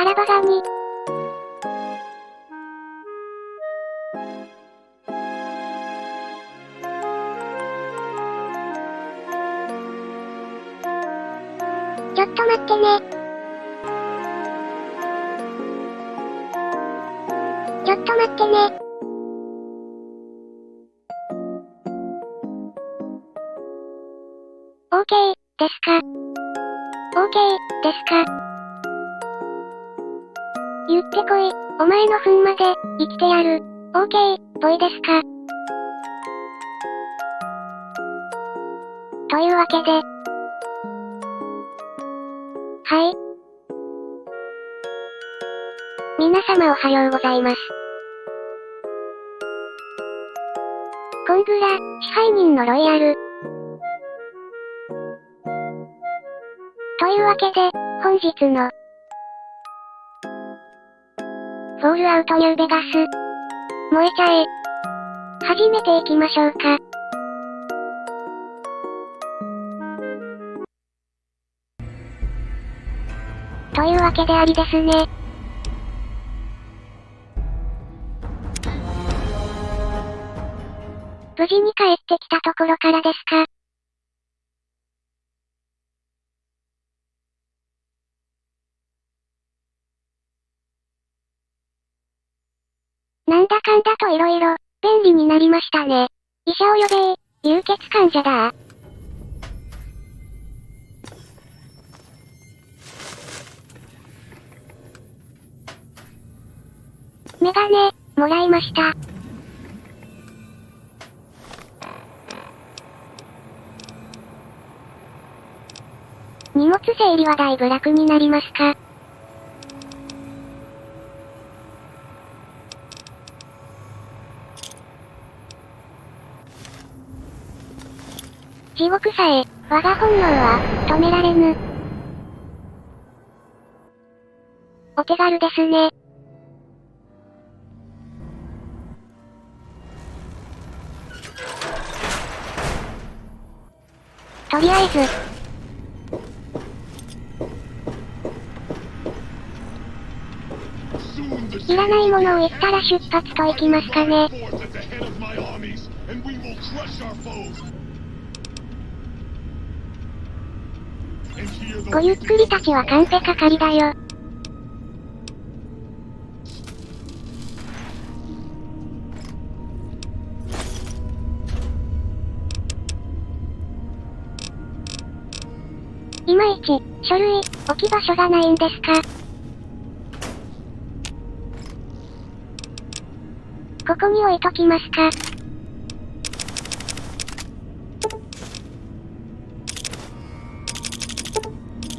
タラバガニ。ちょっと待ってね。ちょっと待ってね。OK ですか？ OK ですか？言ってこい。お前の分まで生きてやる。OK ぽいですか？というわけで。はい。皆様おはようございます。コングラ、支配人のロイヤル。というわけで、本日のフォールアウトニューベガス燃えちゃえ始めていきましょうか。というわけでありですね。無事に帰ってきたところからですか。なんだかんだと色々、便利になりましたね。医者を呼べー、流血患者だー。メガネ、もらいました。荷物整理はだいぶ楽になりますか。地獄さえ、我が本能は、止められぬ。お手軽ですね。とりあえず。いらないものを言ったら出発と行きますかね。ごゆっくりたちはカンペ係だよ。いまいち、書類、置き場所がないんですか？ここに置いときますか。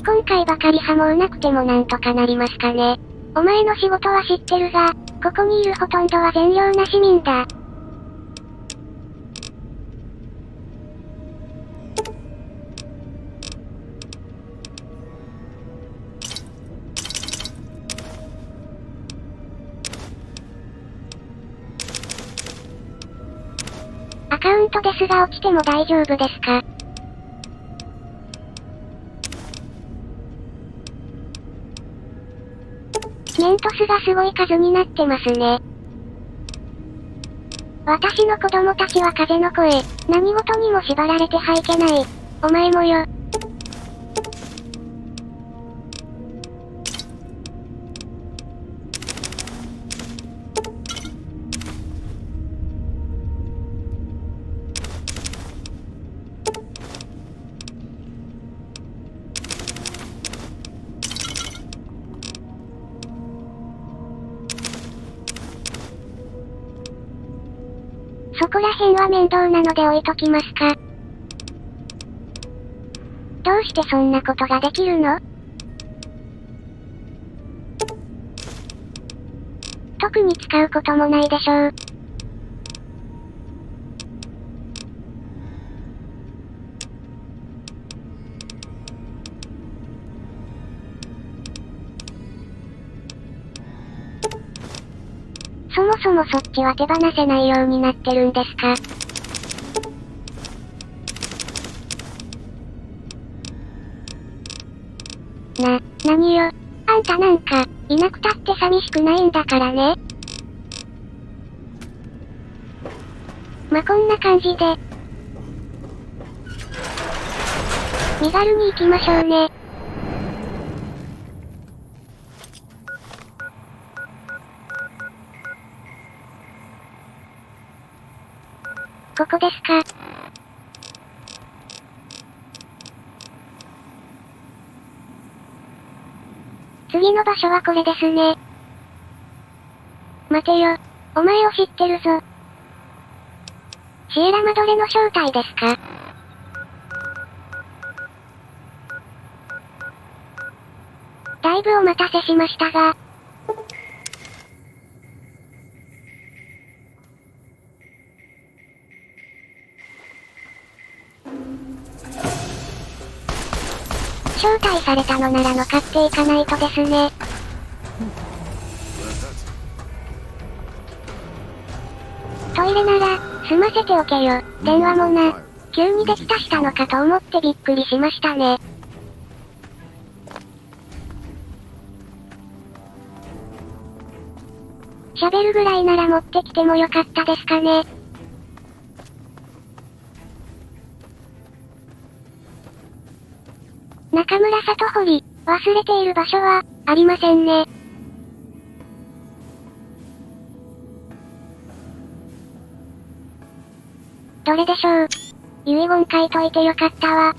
今回ばかりはもうなくてもなんとかなりますかね。お前の仕事は知ってるが、ここにいるほとんどは善良な市民だ。アカウントですが落ちても大丈夫ですか？メントスがすごい数になってますね。私の子供たちは風の声、何事にも縛られてはいけない。お前もよ。そこら辺は面倒なので置いときますか。どうしてそんなことができるの？特に使うこともないでしょう。そもそもそっちは手放せないようになってるんですか？何よ。あんたなんか、いなくたって寂しくないんだからね。まこんな感じで。身軽に行きましょうね。ここですか。次の場所はこれですね。待てよ。お前を知ってるぞ。シエラマドレの正体ですか。だいぶお待たせしましたが。招待されたのなら乗っかっていかないとですね。トイレなら、済ませておけよ。電話もな。急にできたしたのかと思ってびっくりしましたね。喋るぐらいなら持ってきてもよかったですかね。中村里堀、忘れている場所は、ありませんね。どれでしょう。遺言書いといてよかったわ。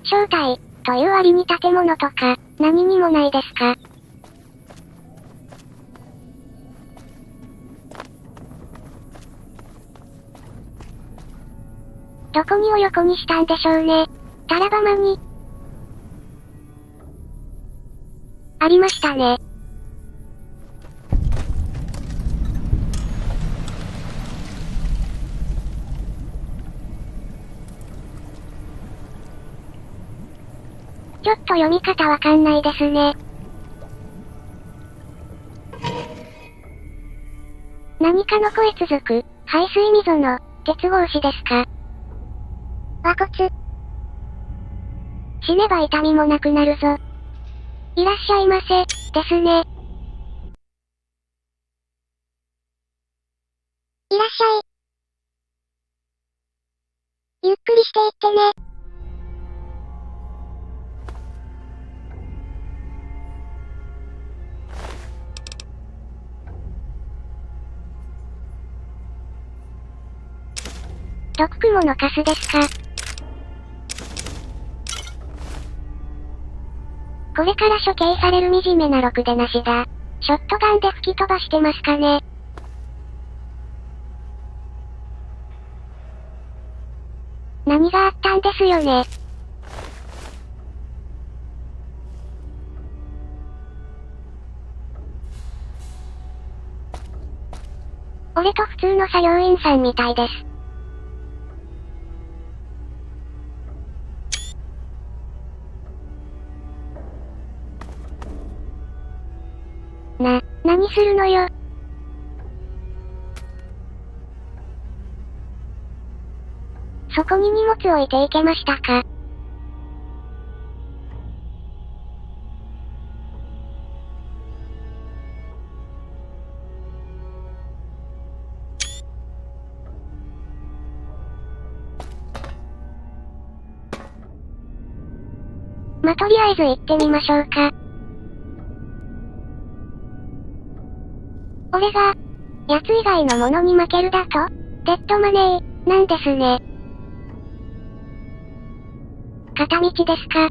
招待、という割に建物とか、何にもないですか。どこにを横にしたんでしょうね。タラバマに。ありましたね。ちょっと読み方わかんないですね。何かの声続く、排水溝の、鉄格子ですか。和骨。死ねば痛みもなくなるぞ。いらっしゃいませ、ですね。いらっしゃい。ゆっくりしていってね。毒蜘蛛のカスですか。これから処刑される惨めなろくでなしだ。ショットガンで吹き飛ばしてますかね。何があったんですよね。俺と普通の作業員さんみたいです。何するのよ。そこに荷物置いていけましたか。とりあえず行ってみましょうか。俺が、やつ以外のものに負けるだと、デッドマネー、なんですね。片道ですか。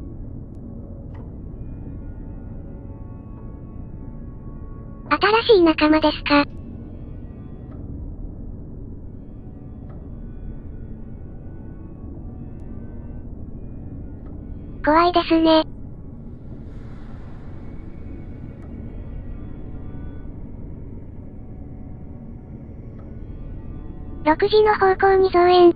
新しい仲間ですか。怖いですね。6時の方向に増援。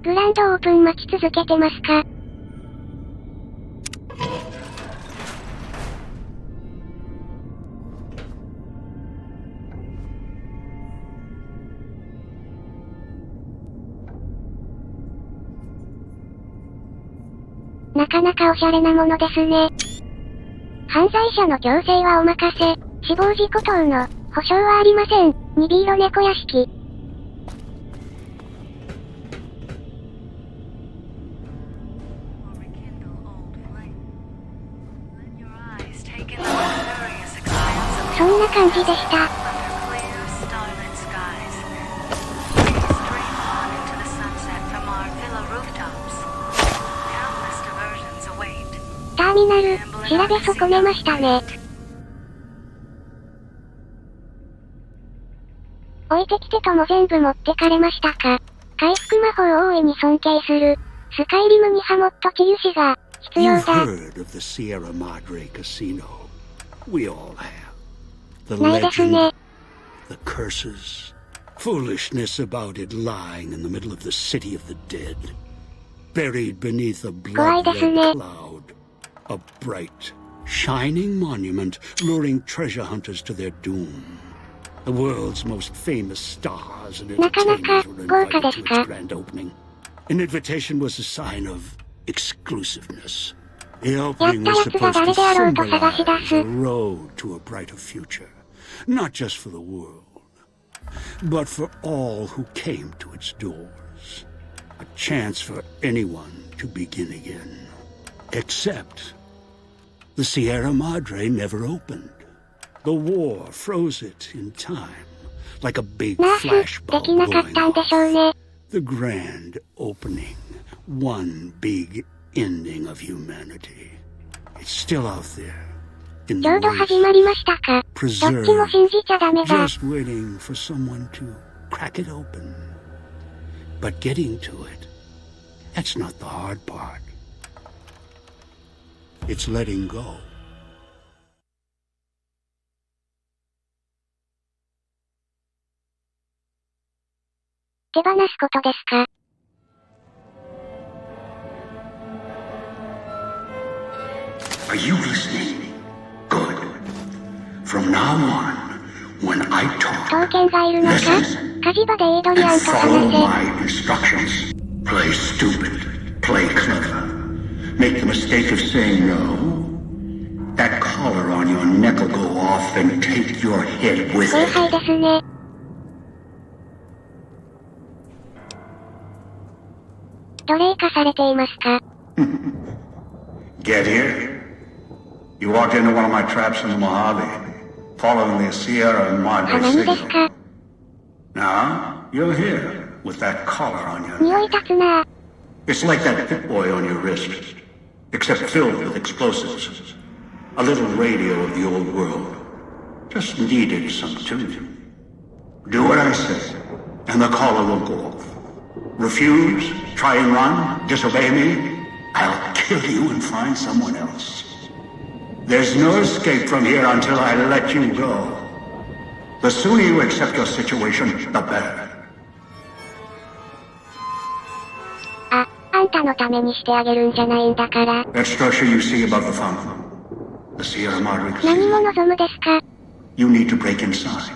グランドオープン待ち続けてますか？なかなかおしゃれなものですね。犯罪者の強制はお任せ、死亡事故等の保証はありません。ニビ色猫屋敷。そんな感じでした。ターミナル、調べ損ねましたね。置いてきてとも全部持ってかれましたか。回復魔法を大いに尊敬する。スカイリムにハモット治癒士が必要だ。ないですね。The curses, foolishness about it lying in the middle of the city of the dead, buried beneath a blood-red cloud, a bright, shining monument luring treasure hunters to their doom. The world's most famous stars and entertainers were invited to its grand opening. An invitation was a sign of exclusiveness. The opening was supposed to symbolize the road to a brighter future. Not just for the world, but for all who came to its doors. A chance for anyone to begin again. Except the Sierra Madre never opened. The war froze it in time, like a big flashbulb going off. The grand opening, one big ending of humanity. It's still out there. ちょうど始まりましたか。どっちも信じちゃダメだ。Just waiting for someone to crack it open. But getting to it, that's not the hard part. It's letting go. 手放すことですか。Are you listening?Good. From now on, when I talk, 刀剣がいるのか？火事場でエイドリアンと話せ。follow my instructions. Play stupid. Play clever. Make the mistake of saying no. That collar on your neck will go off and take your head with it. 後輩ですね。奴隷化されていますか？ Get here.You walked into one of my traps in the Mojave, following the Sierra Madre signal. Now, you're here, with that collar on your neck. It's like that Pit Boy on your wrist, except filled with explosives. A little radio of the old world. Just needed some tuning. Do what I say, and the collar will go off. Refuse, try and run, disobey me, I'll kill you and find someone else.There's no escape from here until I let you go. The sooner you accept your situation, the better. あんたのためにしてあげるんじゃないんだから。That structure you see above the fountain. The Sierra Madre Casino. 何も望むですか？ You need to break inside.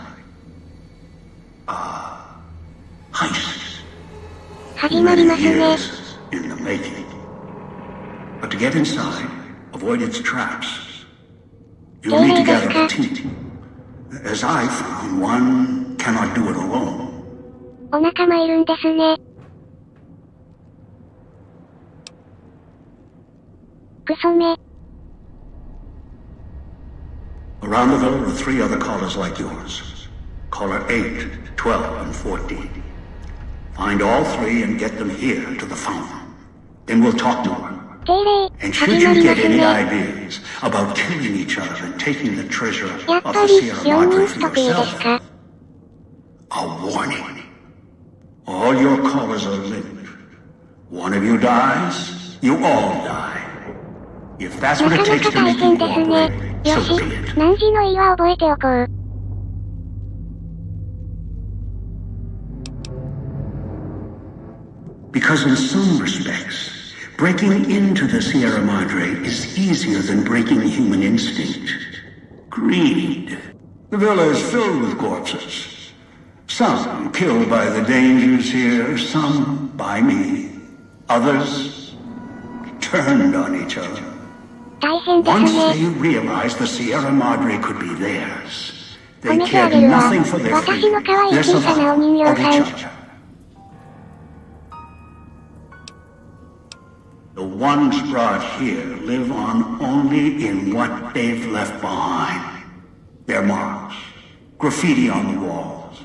Heist. 始まりますね。 In the making. But to get inside,Avoid its traps. You need to gather a team. As I found, one cannot do it alone. お仲間いるんですね。クソめ。Around the villa are 3 other collars like yours. Collar 8, 12, and 14. Find all 3 and get them here to the fountain. Then we'll talk to her.And should you get any ideas about killing each other and taking the treasure of the Sierra Madre for yourself, a warning. All your collars are linked. One of you dies, you all die. If that's what it takes to make you cooperate, so be it. 何時の言いは覚えておこう。Because in some respects, breaking into the Sierra Madre is easier than breaking human instinct. Greed. The villa is filled with corpses. Some killed by the dangers here, some by me. Others turned on each other. Once they realized the Sierra Madre could be theirs, they cared nothing for their freedom, their survival, or each other. The ones brought here live on only in what they've left behind. Their marks, graffiti on the walls,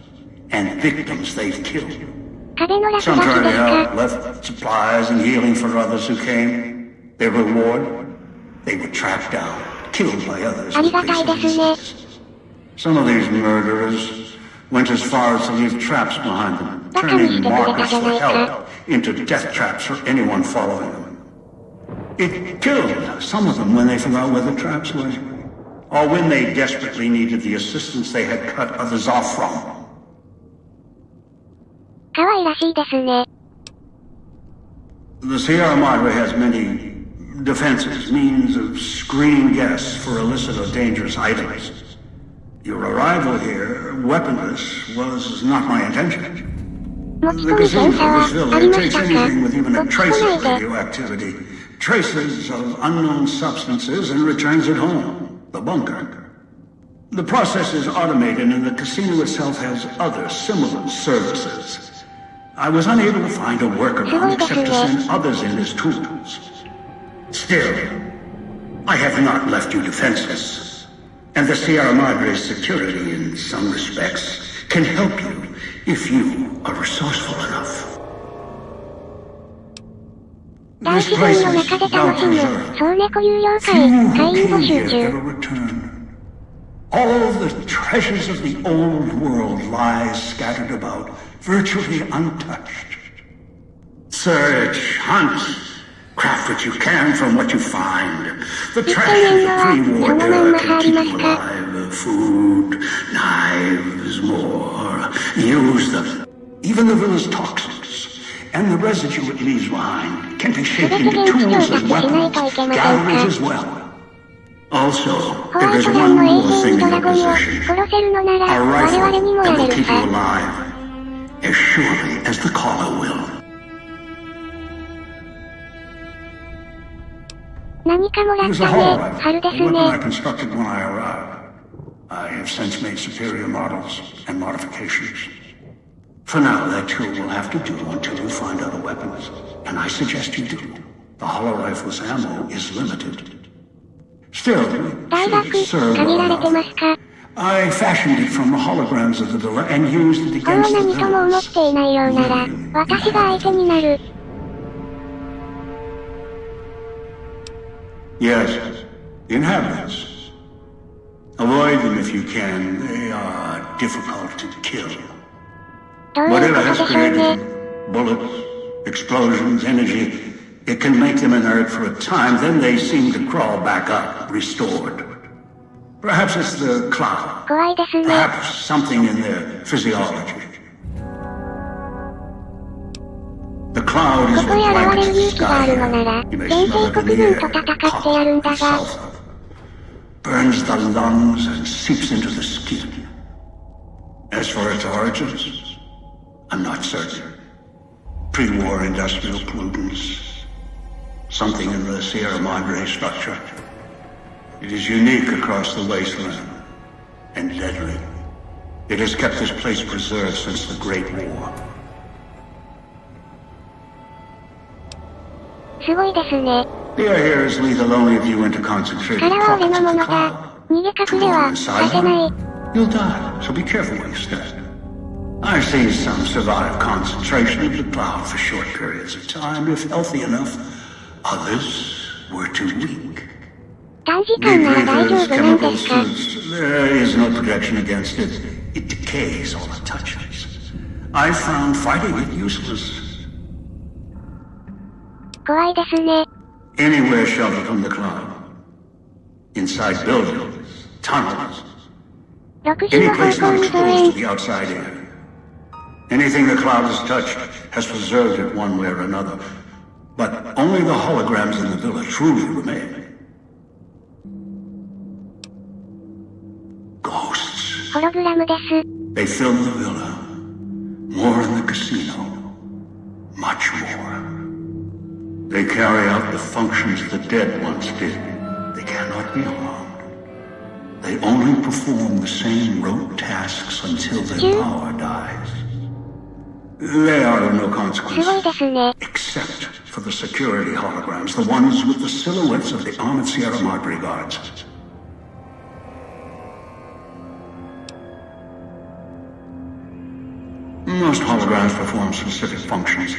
and victims they've killed. Some tried to help, left supplies and healing for others who came. Their reward? They were tracked down, killed by others. Some of these murderers went as far as to leave traps behind them, turning markers for help into death traps for anyone following them. It killed some of them when they forgot where the traps were, or when they desperately needed the assistance they had cut others off from. 可愛らしいですね。 The Sierra Madre has many defenses, means of screening guests for illicit or dangerous items. Your arrival here, weaponless, was not my intention. The casino of this villa takes anything with even a trace of radioactivity, traces of unknown substances, and returns it home, the bunker. The process is automated and the casino itself has other similar services. I was unable to find a workaround except to send others in as tools. Still, I have not left you defenseless, and the Sierra Madre's security, in some respects, can help you if you are resourceful enough. This place is well preserved. Few came here ever return. All the treasures of the old world lie scattered about, virtually untouched. Search, hunt, craft what you can from what you find. The trash of the pre-war era can keep you alive. Food, knives, more. Use them. Even the villa's toxins and the residue it leaves behind can be shaped into tools and weapons, galleries as well. Also, there is one more thing in your possession. A rifle that will keep you alive. As surely as the caller will. 何かもらったね。春ですね。 The weapon I constructed when I arrived. I have since made superior models and modifications. For now, that tool will have to do until you find other weapons. And I suggest you do. The hollow rifle's ammo is limited. Still, it served well enough. I fashioned it from the holograms of the villa and used it against the villains. Yes, the inhabitants. Avoid them if you can. They are difficult to kill. Whatever has created them, bullets, explosions, energy, it can make them inert for a time, then they seem to crawl back up, restored. Perhaps it's the cloud. Perhaps something in their physiology. The cloud is what blankets the sky. You may smell it in the air, hot, like sulfur. Burns the lungs and seeps into the skin. As for its origins, I'm not certain. Pre-war industrial pollutants. Something in the Sierra Madre structure. It is unique across the wasteland, and deadly. It has kept this place preserved since the Great War. すごいですね。 The air here is lethal only if you enter concentrated pockets of the cloud. To go inside one, you'll die, so be careful where you step. I've seen some survive concentration of the cloud for short periods of time, if healthy enough. Others were too weak. Deep breathers, chemical suits, there is no protection against it. It decays all it touches. I found fighting it useless. 怖いですね。 Anywhere sheltered from the cloud. Inside buildings, tunnels. Any place not exposed to the outside air. Anything the cloud has touched has preserved it one way or another. But only the holograms in the villa truly remain. Ghosts. ホログラムです。 They fill the villa. More in the casino. Much more. They carry out the functions the dead once did. They cannot be harmed. They only perform the same rote tasks until their power dies. They are of no consequence. すごいですね。 Except for the security holograms, the ones with the silhouettes of the armored Sierra Madre guards. Most holograms perform specific functions.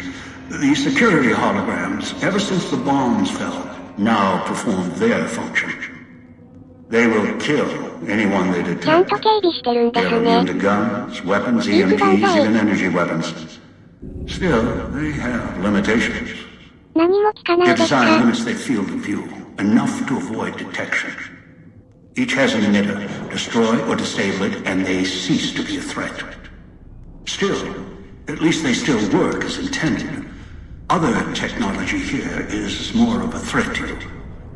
The security holograms, ever since the bombs fell, now perform their function. They will kill anyone they ちゃん detect. と警備してるんで They す are ね。 immune to guns, weapons, EMPs, even energy weapons. Still, they have limitations. 何も聞かない Their ですか？ design limits their field of view, enough to avoid detection. Each has an emitter. Destroy or disable it, and they cease to be a threat. Still, at least they still work as intended. Other technology here is more of a threat to you.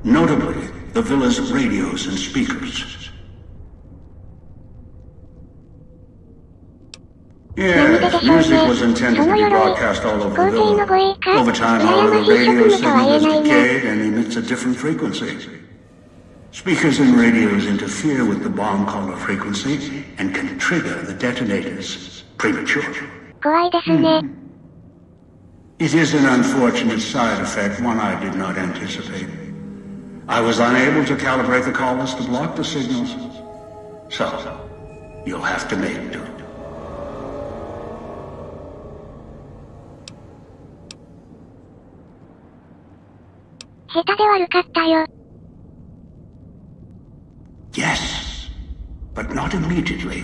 Notably, the villa's radios and speakers. Yes, music was intended to be broadcast all over the villa. Over time, however, the radio signal has decayed and emits a different frequency. Speakers and radios interfere with the bomb caller frequency and can trigger the detonators prematurely. 怖いですね。 It is an unfortunate side effect, one I did not anticipate. I was unable to calibrate the callers to block the signals. So, you'll have to make do. 下手で悪かったよ。 Yes, but not immediately.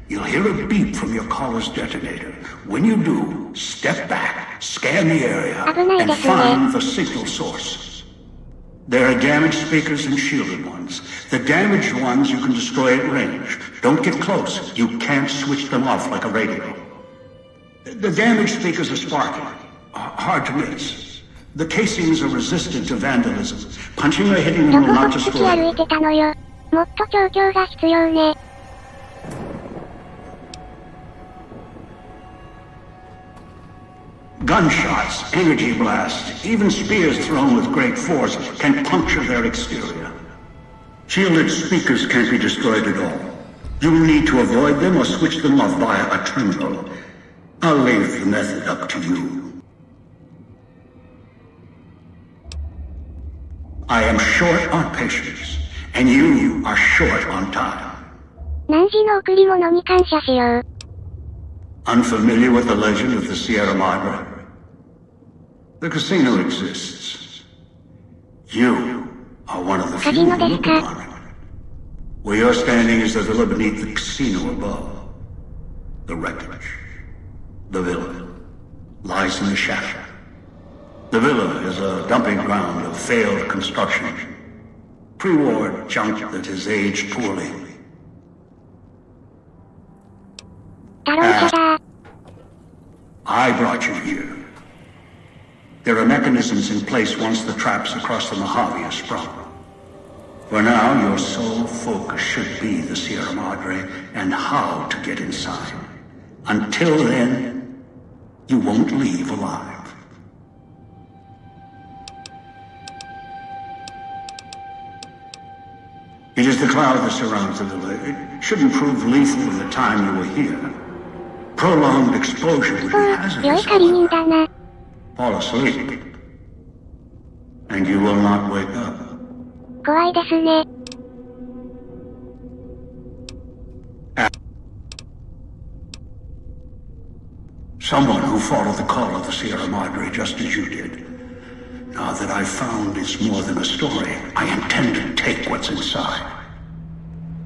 You'll hear a beep from your caller's detonator. When you do, step back, scan the area, and find the signal source. There are damaged speakers and shielded ones. The damaged ones you can destroy at range. Don't get close. You can't switch them off like a radio. The damaged speakers are sparking, hard to miss. The casings are resistant to vandalism. Punching or hitting ど them こ will ほ not っつき destroy 歩 them. いてたのよ。もっと調教が必要ね。 Gunshots, energy blasts, even spears thrown with great force can puncture their exterior. Shielded speakers can't be destroyed at all. You'll need to avoid them or switch them off via a terminal. I'll leave the method up to you. I am short on patience, and you are short on time. 何時の贈り物に感謝しよう。 Unfamiliar with the legend of the Sierra Madre? The casino exists. You are one of the few who look upon it. Where you're standing is the villa beneath the casino above. The wreckage. The villa lies in the shadow. The villa is a dumping ground of failed construction. Pre-war junk that has aged poorly. タロン社だ。 I brought you here. There are mechanisms in place once the traps across the Mojave are sprung. For now, your sole focus should be the Sierra Madre and how to get inside. Until then, you won't leave alive. It is the cloud that surrounds the villa. It shouldn't prove lethal in the time you were here. Prolonged exposure would be 良い hazardous. 管人だな。 Fall asleep. And you will not wake up. 怖いですね。 Someone who followed the call of the Sierra Madre just as you did. Now that I've found it's more than a story, I intend to take what's inside.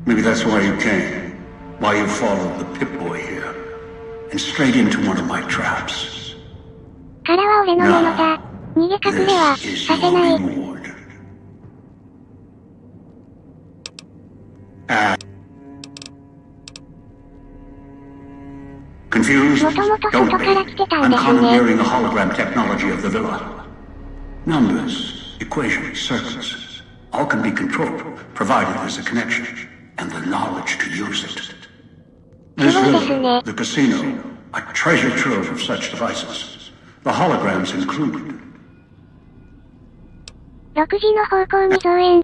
Maybe that's why you came. Why you followed the Pip-Boy here. And straight into one of my traps. 殻は俺のものだ。逃げ隠れは This is させ your ない。 reward. Confused? もともと外から来てたん I'm ですね。 commandeering the hologram technology of the villa. Numbers, equations, circuits, all can be controlled, provided there's a connection, and the knowledge to use it. This villa, the casino, a treasure trove of such devices. The holograms included. 6時の方向に増援。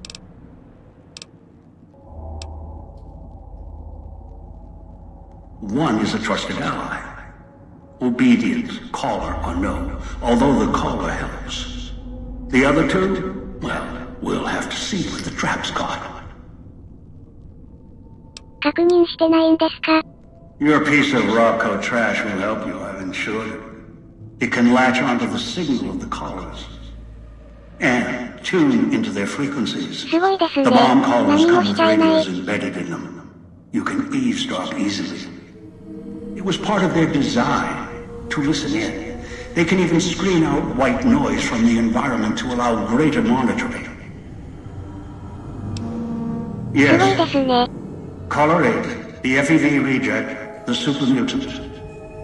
One is a trusted ally. Obedient, caller, or no, although the caller helps. The other two, well, we'll have to see what the trap's got. 確認してないんですか？ Your piece of Rocco trash will help you, I've ensured it. It can latch onto the signal of the callers and tune into their frequencies. すごいですね。 The bomb callers 何も come し with ちゃいない。 radios embedded in them. You can eavesdrop easily. It was part of their design to listen in. They can even screen out white noise from the environment to allow greater monitoring. すごい Yes, ですね。 Caller 8, the FEV reject, the super mutant.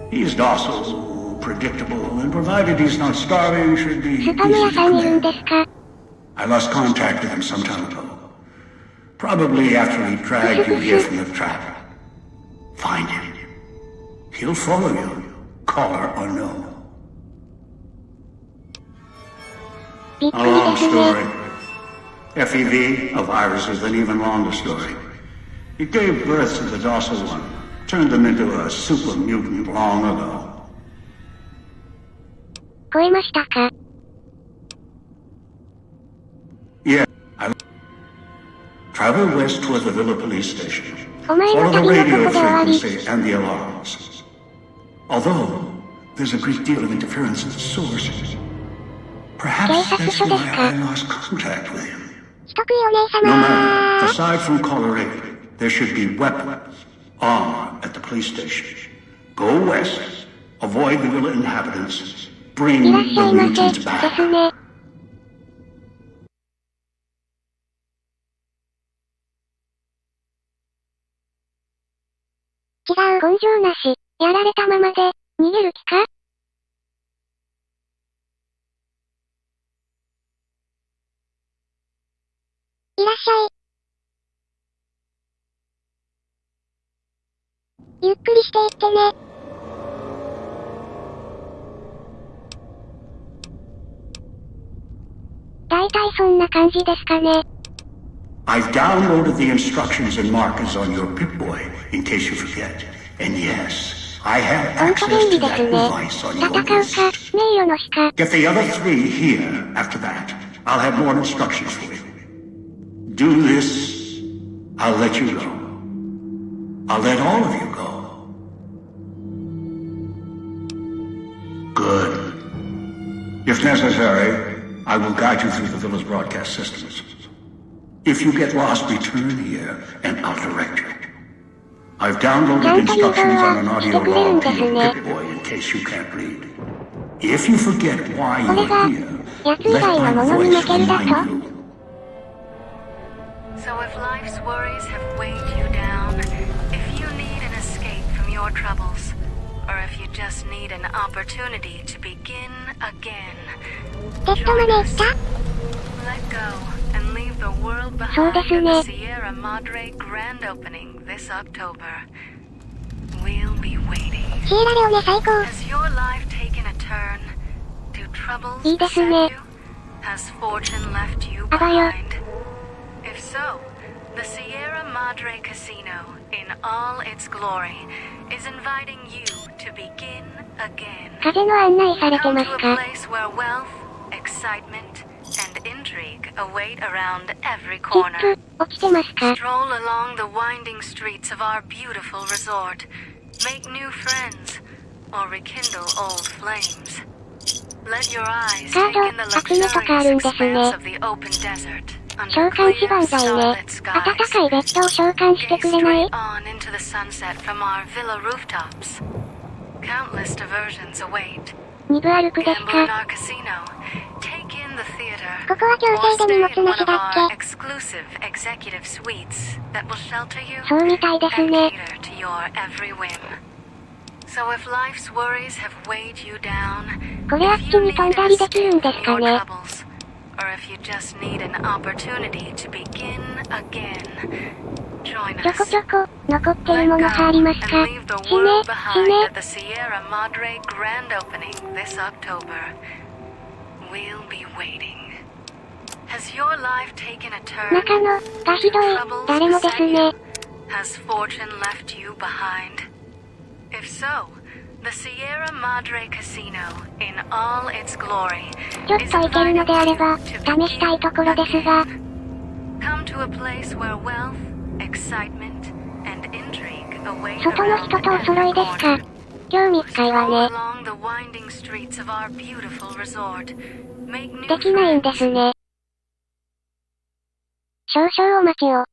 He's docile, predictable, and provided he's not starving, should be スパム easy 屋 to さんいるん command. ですか？ I lost contact with him some time ago. Probably after he dragged you here from the trap. Find him. He'll follow you, caller or no. びっく A り long ですね。 story. FEV, a virus is an even longer story. It gave birth to the docile one, turned them into a super mutant long ago. 超えましたか？ Yeah, travel west toward the Villa police station. お前の Follow the 旅のこ radio とで終わり。 frequency and the alarms. Although, there's a great deal of interference at the source. Perhaps that's why I lost contact with him. 人食いお姉 No 様 matter, aside from caller 8, there should be weapons, armor at the police station. Go west, avoid the villa inhabitants, bring いらっし the ゃいませ。 mutants で back. すね。違う、根性なし。やられたままで、逃げる気か？いらっしゃい。ゆっくりしていってね。だいたいそんな感じですかね。I've downloaded the instructions and markers on your Pip-Boy, in case you forget. And yes, I have ほんと access 便利 to です that ね。 device on 戦 your うか、 list. 名誉のしか。 Get the other 3 here after that. I'll have more instructions for you. Do this, I'll let you go. I'll let all of you go. Good. If necessary, I will guide you through the villa's broadcast systems. If you get lost, return here, and I'll direct you. I've downloaded instructions on an audio log to your Pip-Boy in case you can't read. If you forget why you're here, let my voice remind you. So if life's worries have weighed you down, if you need an escape from your troubles, or if you just need an opportunity to begin again, テストマネーした？ let go and leave the world そう behind です at ね。 the Sierra Madre grand opening this October. We'll be waiting. シエラレオネ最高。 Has your life taken a turn? Do troubles いいです beset ね。 you? Has fortune left you あばよ。 behind? If so, the Sierra Madre Casino, in all its glory, is inviting you to begin again. 風の案内されて Come ま to す a か？ place where wealth, excitement, and intrigue await around every チッ corner. プ、落ちてますか？ Stroll along the winding streets of our beautiful resort. Make new friends, or rekindle old flames. Let your eyes take in the luxurious expanse of the open desert 召 under 喚師 clear, 番在ね。 starlit 暖 skies. かいベッドを召喚して Gaze くれない？ straight on into the sunset from our villa rooftops. Countless diversions await. 2部歩くです Gamble in か？ our casino. Take in the theater. ここは強 Or 制で荷 stay 物 in な one し of だ our っけ？ exclusive executive suites that will shelter you そうみたいです and ね。 cater to your every whim. So if life's worries have weighed you down, これあっちに飛んだりできるんですかね。or if you just need an opportunity to begin again, join ちょこ us. ちょこ残ってる Let もの go があります and か。 leave the 死ね world 死 behind ね at the Sierra Madre grand opening this October. We'll be waiting. Has your life taken a turn? 中野がひどい。誰もですね。 Has fortune left you behind? If so, the Sierra Madre Casino, in all its glory, ちょっ is と行けるの inviting であれ you ば to 試したいところですが。 come to a place where wealth, excitement, and intrigue await 外の人 around とお every 揃いですか。 corner. 興味深いわ Stroll ね。 along the winding streets of our beautiful resort. Make new できないんで friends. すね。少々お待ちを。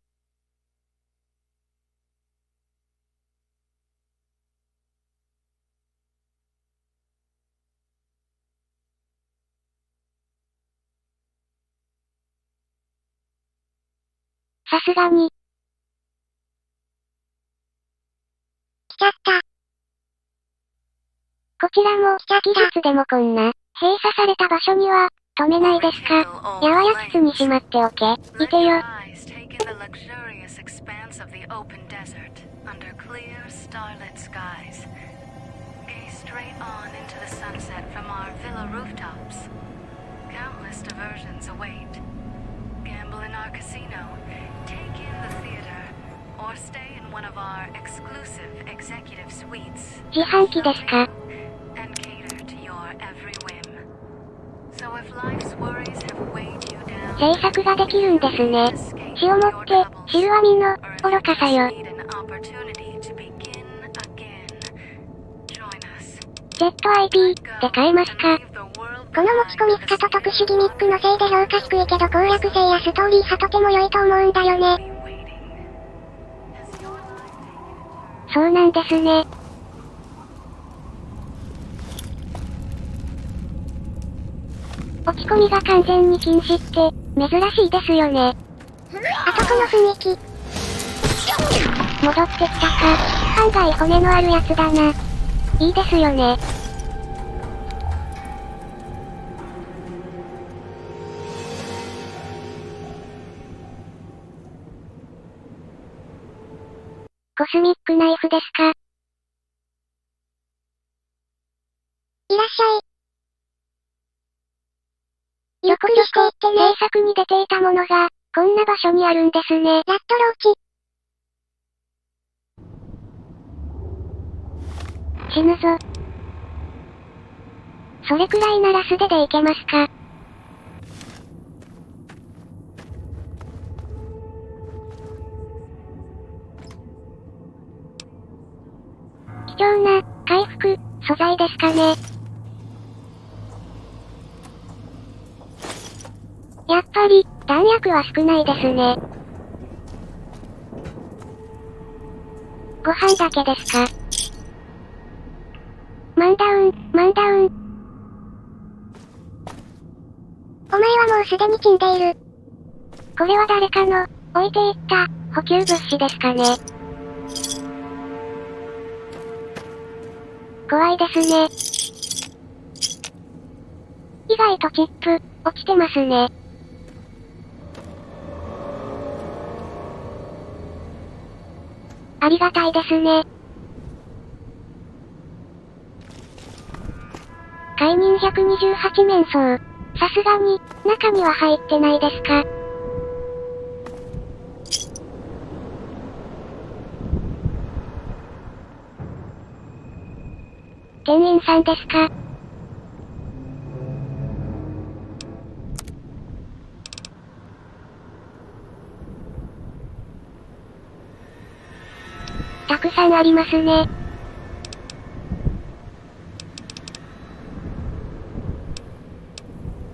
さすがに。来ちゃった。こちらも、技術でもこんな、閉鎖された場所には、止めないですか。やわや室にしまっておけ。いて Let よ。 your eyes take in the luxurious expanse of the open desert under clear, starlit skies. Gaze straight on into the sunset from our villa rooftops. Countless diversions await. Gamble in our casino, take in the theater, or stay in one of our exclusive executive suites. 自販機ですか。 And cater to your every whim. So if life's worries have weighed you down, 制作ができるんですね。死をもって、知るは身の、愚かさよ。ZIP で買えますか。この持ち込みスカと特殊ギミックのせいで評価低いけど攻略性やストーリー派とても良いと思うんだよね。そうなんですね。落ち込みが完全に禁止って、珍しいですよね。あとこの雰囲気。戻ってきたか。案外骨のあるやつだな。いいですよね。コスミックナイフですか。いらっしゃい。ゆっくりしていってね。制作に出ていたものが、こんな場所にあるんですね。ラットローチ。死ぬぞ。それくらいなら素手でいけますか。貴重な、回復、素材ですかね。やっぱり、弾薬は少ないですね。ご飯だけですか。マンダウン、マンダウン。お前はもうすでに死んでいる。これは誰かの、置いていった、補給物資ですかね。怖いですね。意外とチップ、落ちてますね。ありがたいですね。解任128面相。さすがに、中には入ってないですか。店員さんですか。たくさんありますね。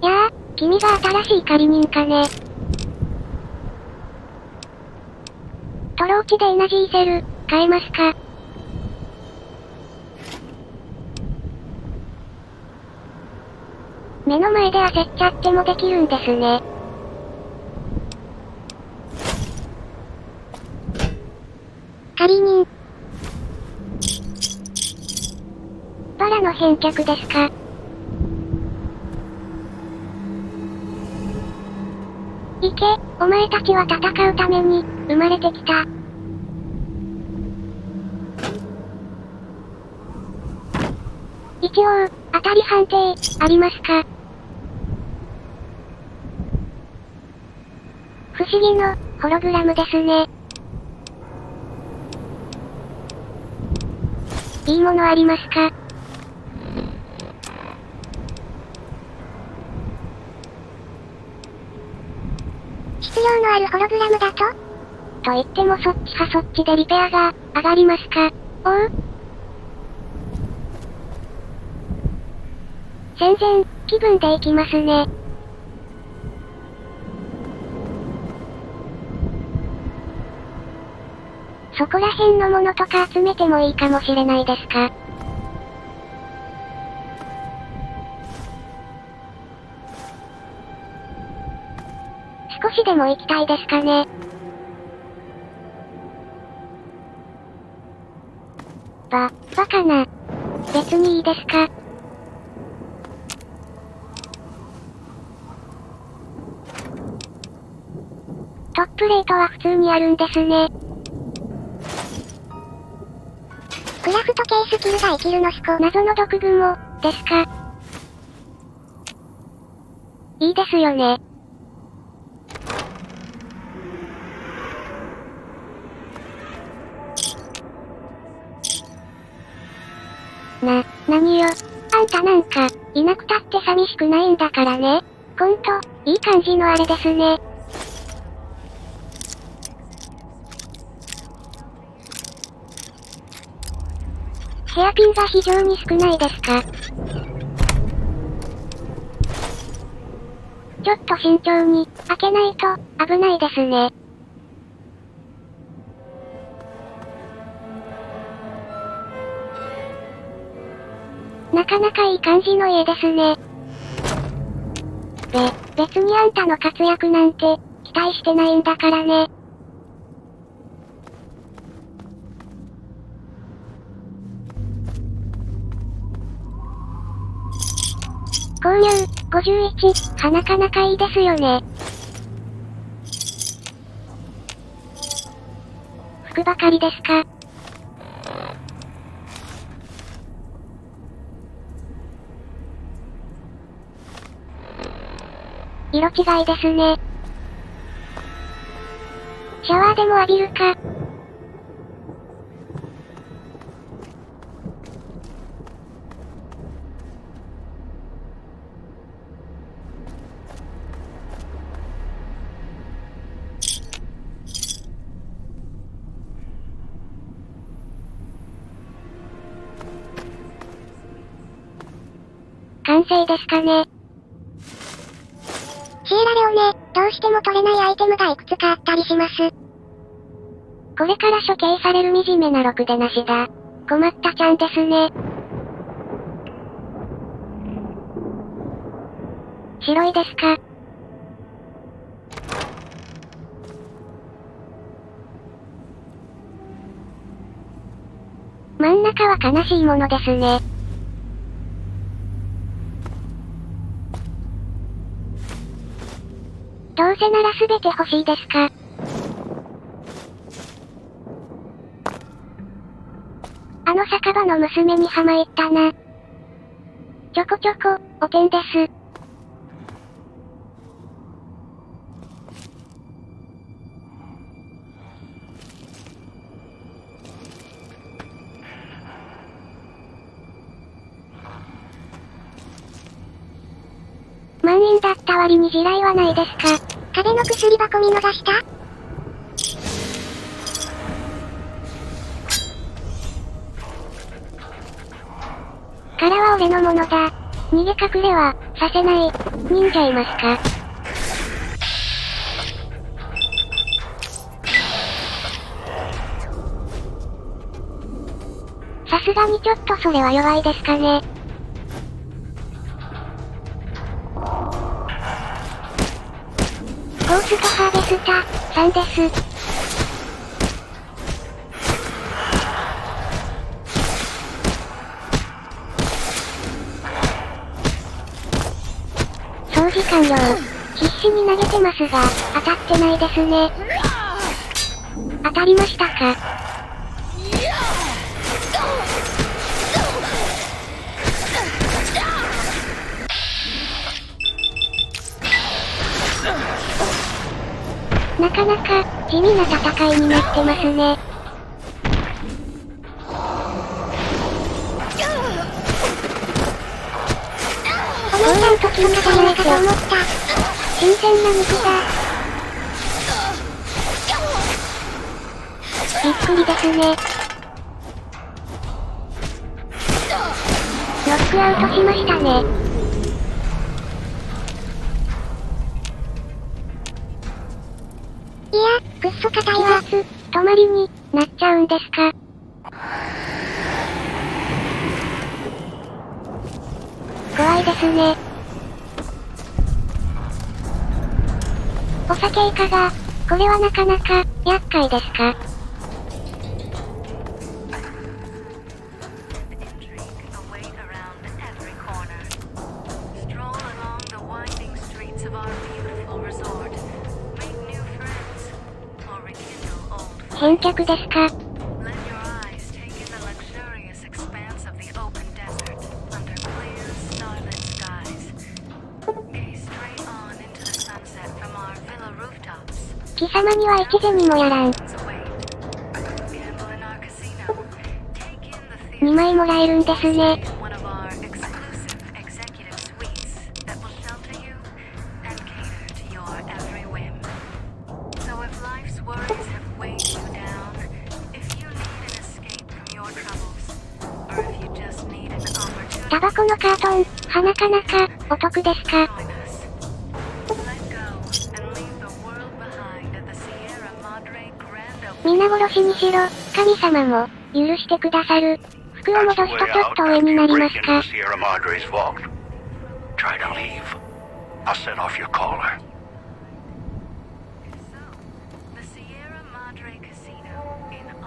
やあ、君が新しい仮人かね。トローチでエナジーセル、買えますか。目の前で焦っちゃってもできるんですね。仮人。からの返却ですか。行け、お前たちは戦うために、生まれてきた。一応、当たり判定、ありますか？不思議の、ホログラムですね。いいものありますか？質量のあるホログラムだと？と言ってもそっちはそっちでリペアが、上がりますか？おう？全然、気分でいきますね。そこら辺のものとか集めてもいいかもしれないですか。少しでも行きたいですかね。バカな。別にいいですか。トップレートは普通にあるんですね。クラフト系スキルが生きるのスコ。謎の毒具も、ですか。いいですよね。何よ。あんたなんか、いなくたって寂しくないんだからね。ほんと、いい感じのあれですね。ヘアピンが非常に少ないですか。ちょっと慎重に、開けないと、危ないですね。なかなかいい感じの家ですね。別にあんたの活躍なんて、期待してないんだからね。購入、51、なかなかいいですよね。服ばかりですか。色違いですね。シャワーでも浴びるか。完成ですかね。シエラレオネ、どうしても取れないアイテムがいくつかあったりします。これから処刑される惨めなろくでなしだ。困ったちゃんですね。白いですか。真ん中は悲しいものですね。どうせなら全て欲しいですか。あの酒場の娘にハマいったな。ちょこちょこ、おてんです。万円だった割に地雷はないですか。壁の薬箱見逃した？殻は俺のものだ。逃げ隠れは、させない。忍者いますか。さすがにちょっとそれは弱いですかね。ゴーストハーベスター、さんです。示完了。必死に投げてますが、当たってないですね。当たりましたか。なかなか、地味な戦いになってますね。お姉ちゃんと喧嘩じゃないかと思った。新鮮な肉だ。びっくりですね。ノックアウトしましたね。いや、くっそ硬いわ。止まりになっちゃうんですか。怖いですね。お酒いかが、これはなかなか、厄介ですか。返却ですか。貴様には一銭もやらん。2枚もらえるんですね。タバコのカートン、なかなか、お得ですか。皆殺しにしろ、神様も、許してくださる。服を戻すとちょっと上になりますか。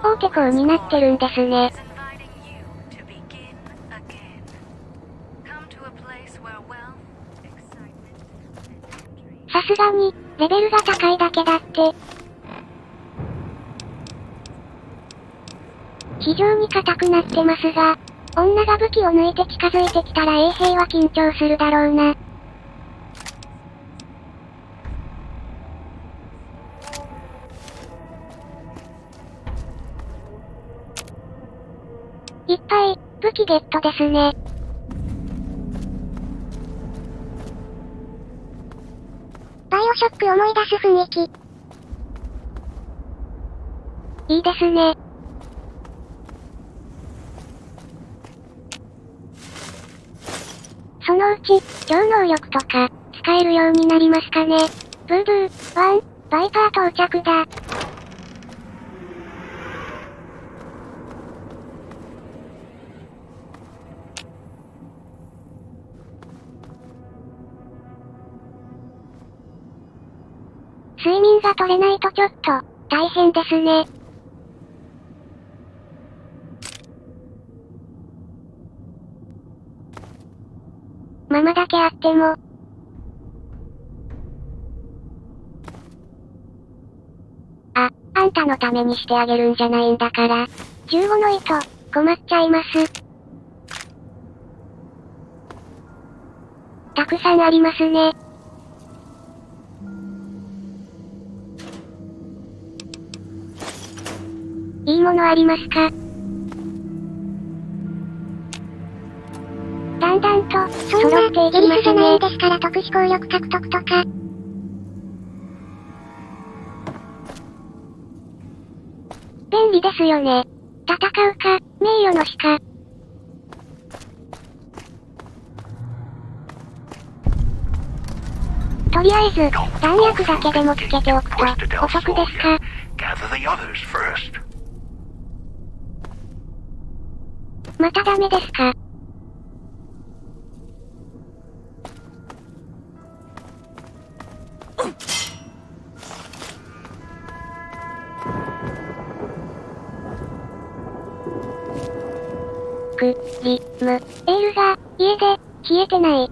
大手港になってるんですね。さすがに、レベルが高いだけだって。非常に硬くなってますが、女が武器を抜いて近づいてきたら衛兵は緊張するだろうな。いっぱい、武器ゲットですね。バイオショック思い出す雰囲気。いいですね。そのうち、超能力とか、使えるようになりますかね。ブーブー、ワン、バイパー到着だ。睡眠が取れないとちょっと、大変ですね。ママだけあっても。あんたのためにしてあげるんじゃないんだから。15の糸、困っちゃいます。たくさんありますね。いいものありますか？だんだんと、揃っていきますね。じゃないですから特殊効力獲得とか。便利ですよね。戦うか、名誉の死か。とりあえず、弾薬だけでもつけておくと、お得ですか？またダメですか？エールが、家で、消えてない。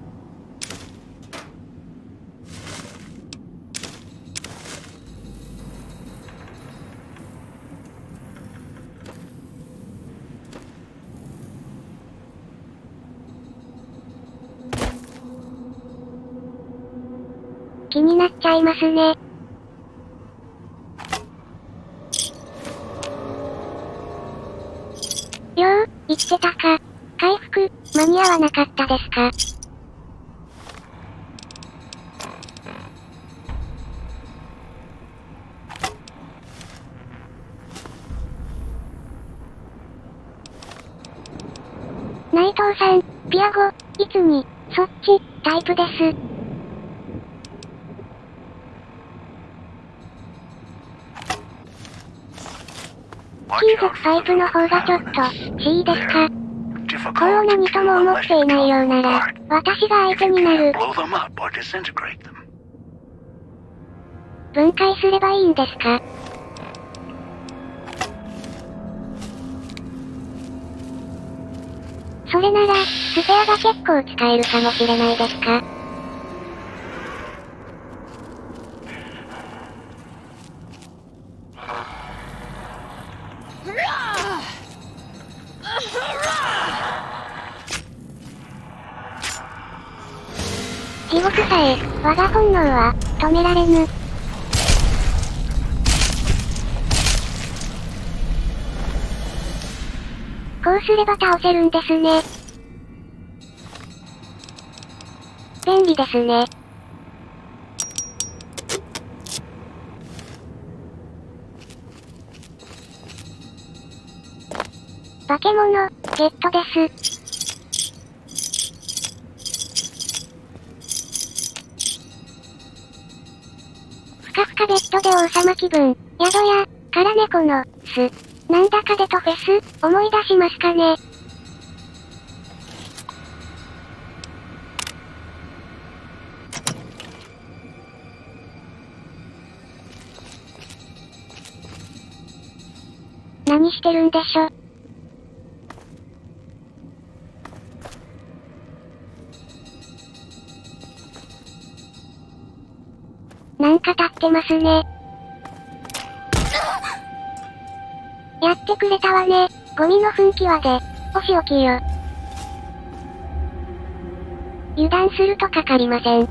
気になっちゃいますね。よう、生きてたか。回復、間に合わなかったですか。内藤さん、ピアゴ、いつに、そっち、タイプです。金属パイプの方がちょっと、C ですか。こうを何とも思っていないようなら、私が相手になる。分解すればいいんですか。それなら、スペアが結構使えるかもしれないですか。地獄さえ、我が本能は、止められぬ。こうすれば倒せるんですね。便利ですね。化け物、ゲットです。ふかふかベッドで王様気分、宿屋、から猫の、なんだかデトフェス、思い出しますかね。何してるんでしょ。なんか立ってますね。やってくれたわね。ゴミの噴気輪で、お仕置きよ。油断するとかかりません。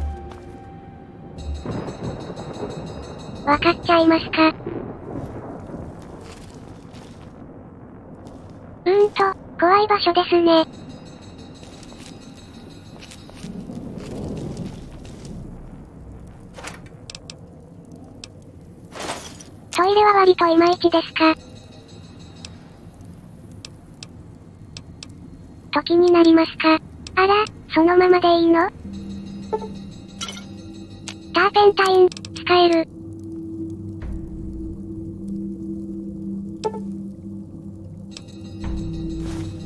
わかっちゃいますか。怖い場所ですね。トイレは割といまいちですか。と気になりますか。あら、そのままでいいの？ターペンタイン、使える。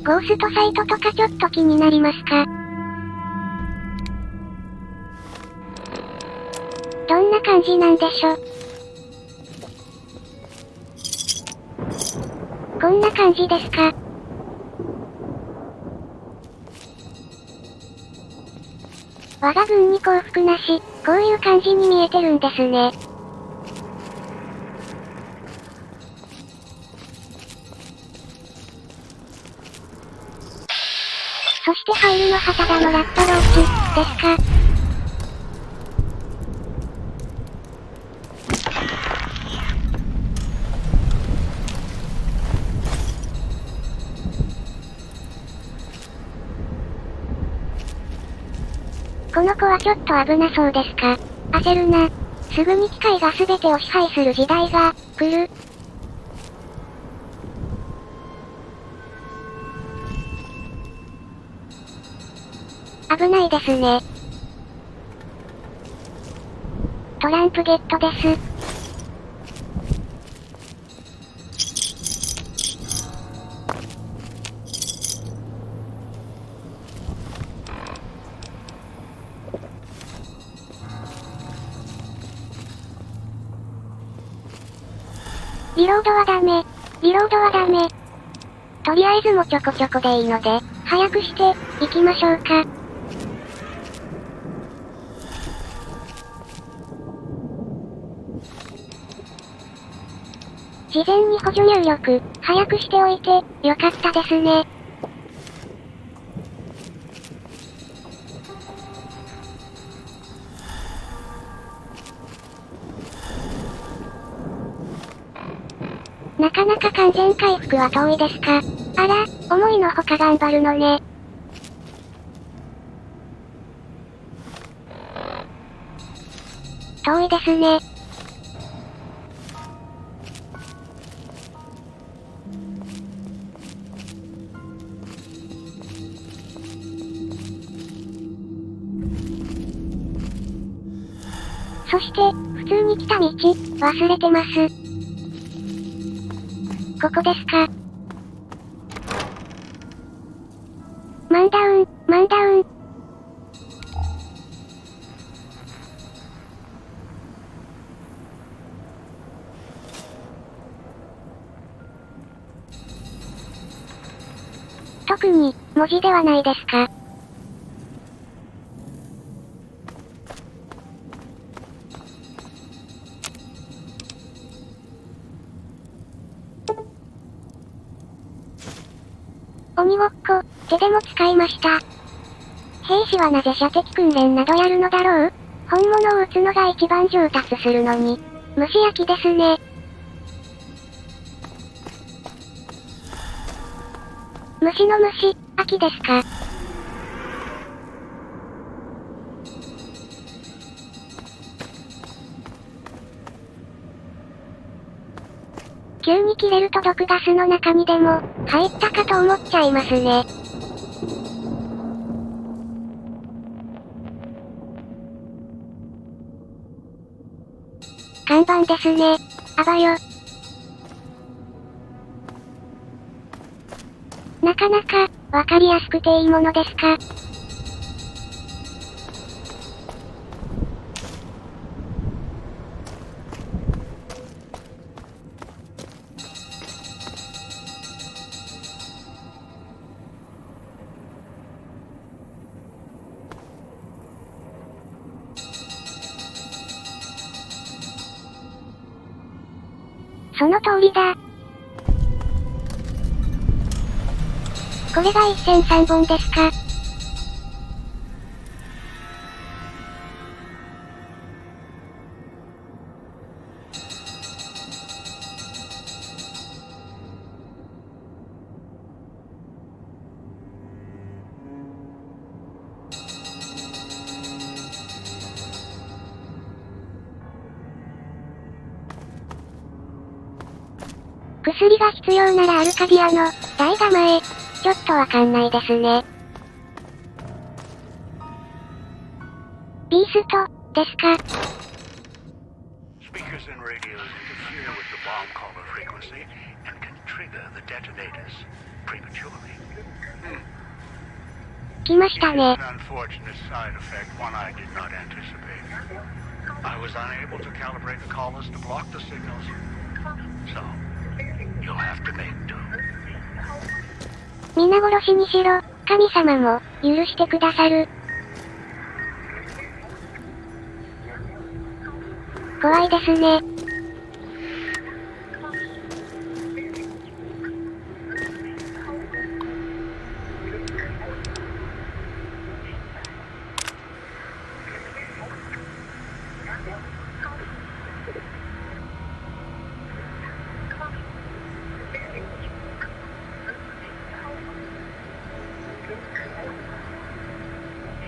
ゴーストサイトとかちょっと気になりますか。どんな感じなんでしょ。こんな感じですか。我が軍に降伏なし、こういう感じに見えてるんですね。そしてハウルの旗だのラットローチ、ですか。この子はちょっと危なそうですか。焦るな。すぐに機械が全てを支配する時代が、来る。危ないですね。トランプゲットです。リロードはダメ。リロードはダメ。とりあえずもちょこちょこでいいので、早くして、行きましょうか。事前に補助入力、早くしておいて、よかったですね。なかなか完全回復は遠いですか。あら、思いのほか頑張るのね。遠いですね。そして、普通に来た道、忘れてます。ここですか。マンダウン。特に、文字ではないですか。鬼ごっこ、手でも使いました。兵士はなぜ射的訓練などやるのだろう？本物を撃つのが一番上達するのに。蒸し焼きですね。虫の虫、秋ですか。急に切れると毒ガスの中にでも、入ったかと思っちゃいますね。看板ですね。あばよ。なかなか、わかりやすくていいものですか。その通りだ。これが一線3本ですか。薬が必要ならアルカディアの、大構え。ちょっとわかんないですね。ビースト、ですか。Speakers and radios interfere with the bomb caller frequency and can trigger the detonators prematurely. 来ましたね。An unfortunate side effect, one I did not anticipate. I was unable to calibrate the callers to block the signals, so you'll have to make do. 皆殺しにしろ、神様も、許してくださる。怖いですね。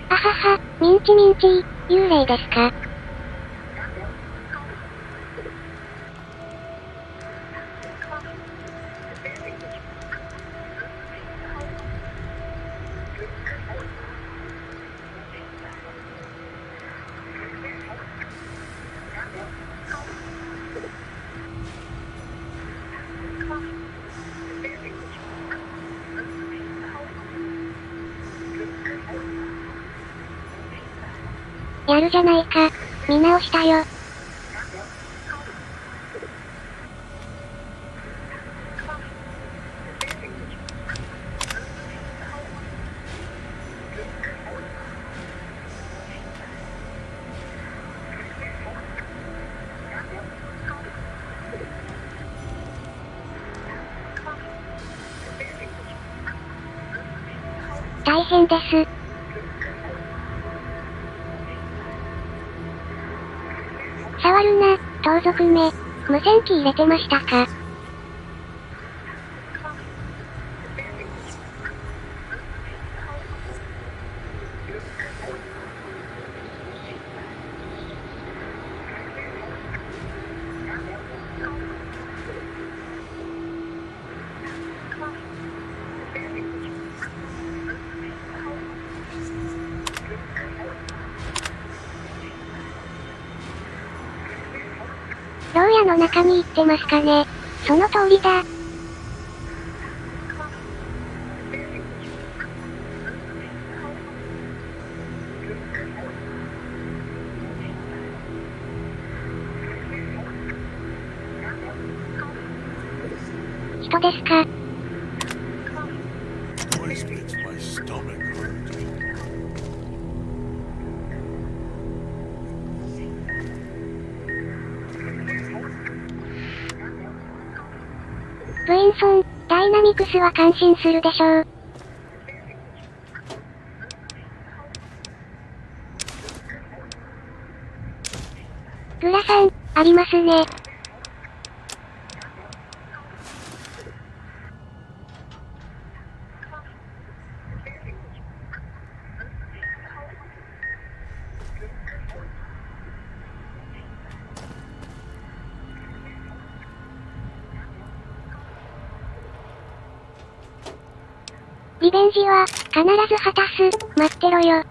あはは、ミンチ幽霊ですか。やるじゃないか。見直したよ。大変です。触るな、盗賊め。無線機入れてましたか。牢屋の中に行ってますかね。その通りだ。人ですか。ブインソン、ダイナミクスは感心するでしょう。グラさん、ありますね。リベンジは、必ず果たす、待ってろよ。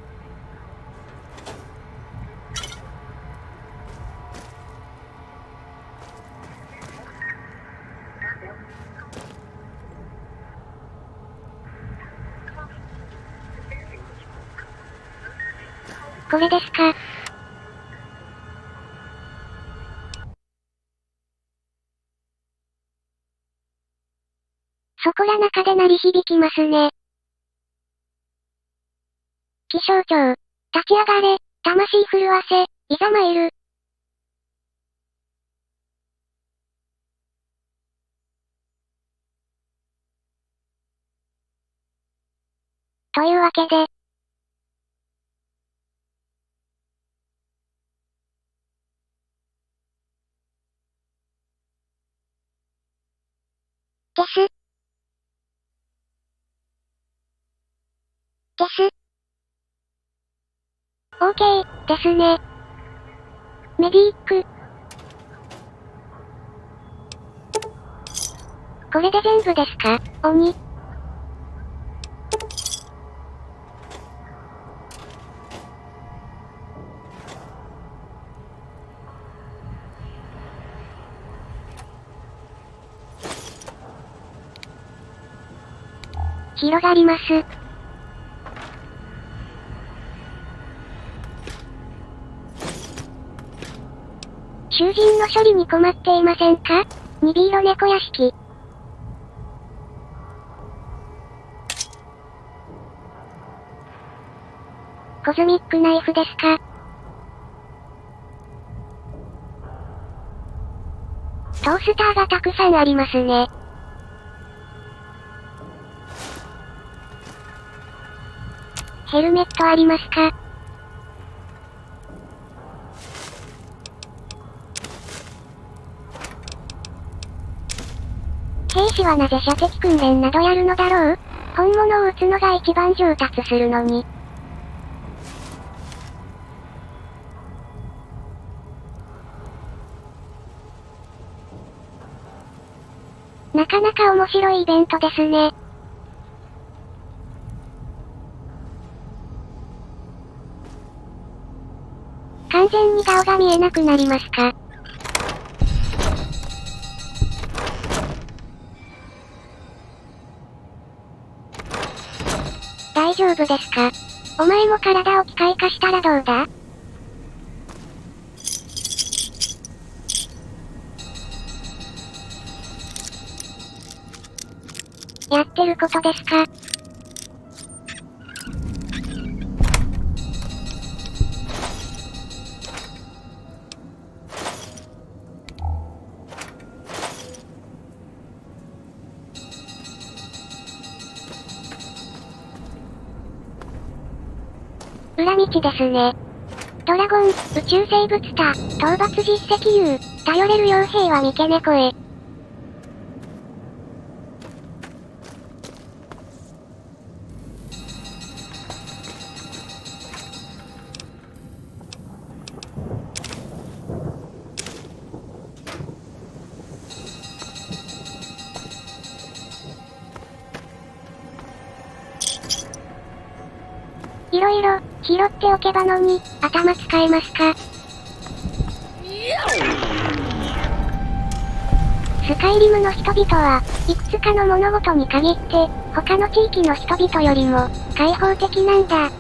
これですか。そこら中で鳴り響きますね。気象庁、立ち上がれ、魂震わせ、いざ参る。というわけで。です。です。OK、ですね。メディック。これで全部ですか、鬼。広がります。囚人の処理に困っていませんか？ニビイロ猫屋敷。コズミックナイフですか？トースターがたくさんありますね。ヘルメットありますか？兵士はなぜ射撃訓練などやるのだろう？本物を撃つのが一番上達するのに。なかなか面白いイベントですね。完全に顔が見えなくなりますか？大丈夫ですか？お前も体を機械化したらどうだ？やってることですか？裏道ですね。ドラゴン、宇宙生物多、討伐実績優、頼れる傭兵は三毛猫へ。いろいろ、拾っておけばのに、頭使えますか？スカイリムの人々は、いくつかの物事に限って、他の地域の人々よりも、開放的なんだ。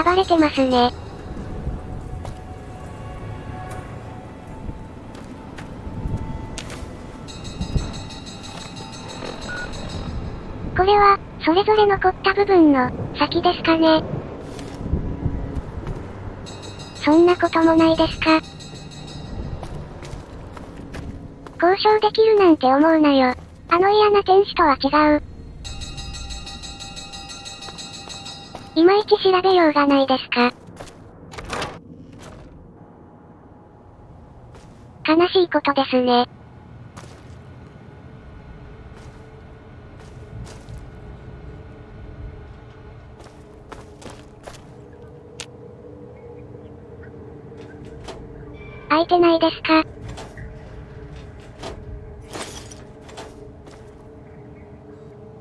暴れてますね。これは、それぞれ残った部分の、先ですかね。そんなこともないですか。交渉できるなんて思うなよ。あの嫌な天使とは違う。いまいち調べようがないですか。悲しいことですね。空いてないですか。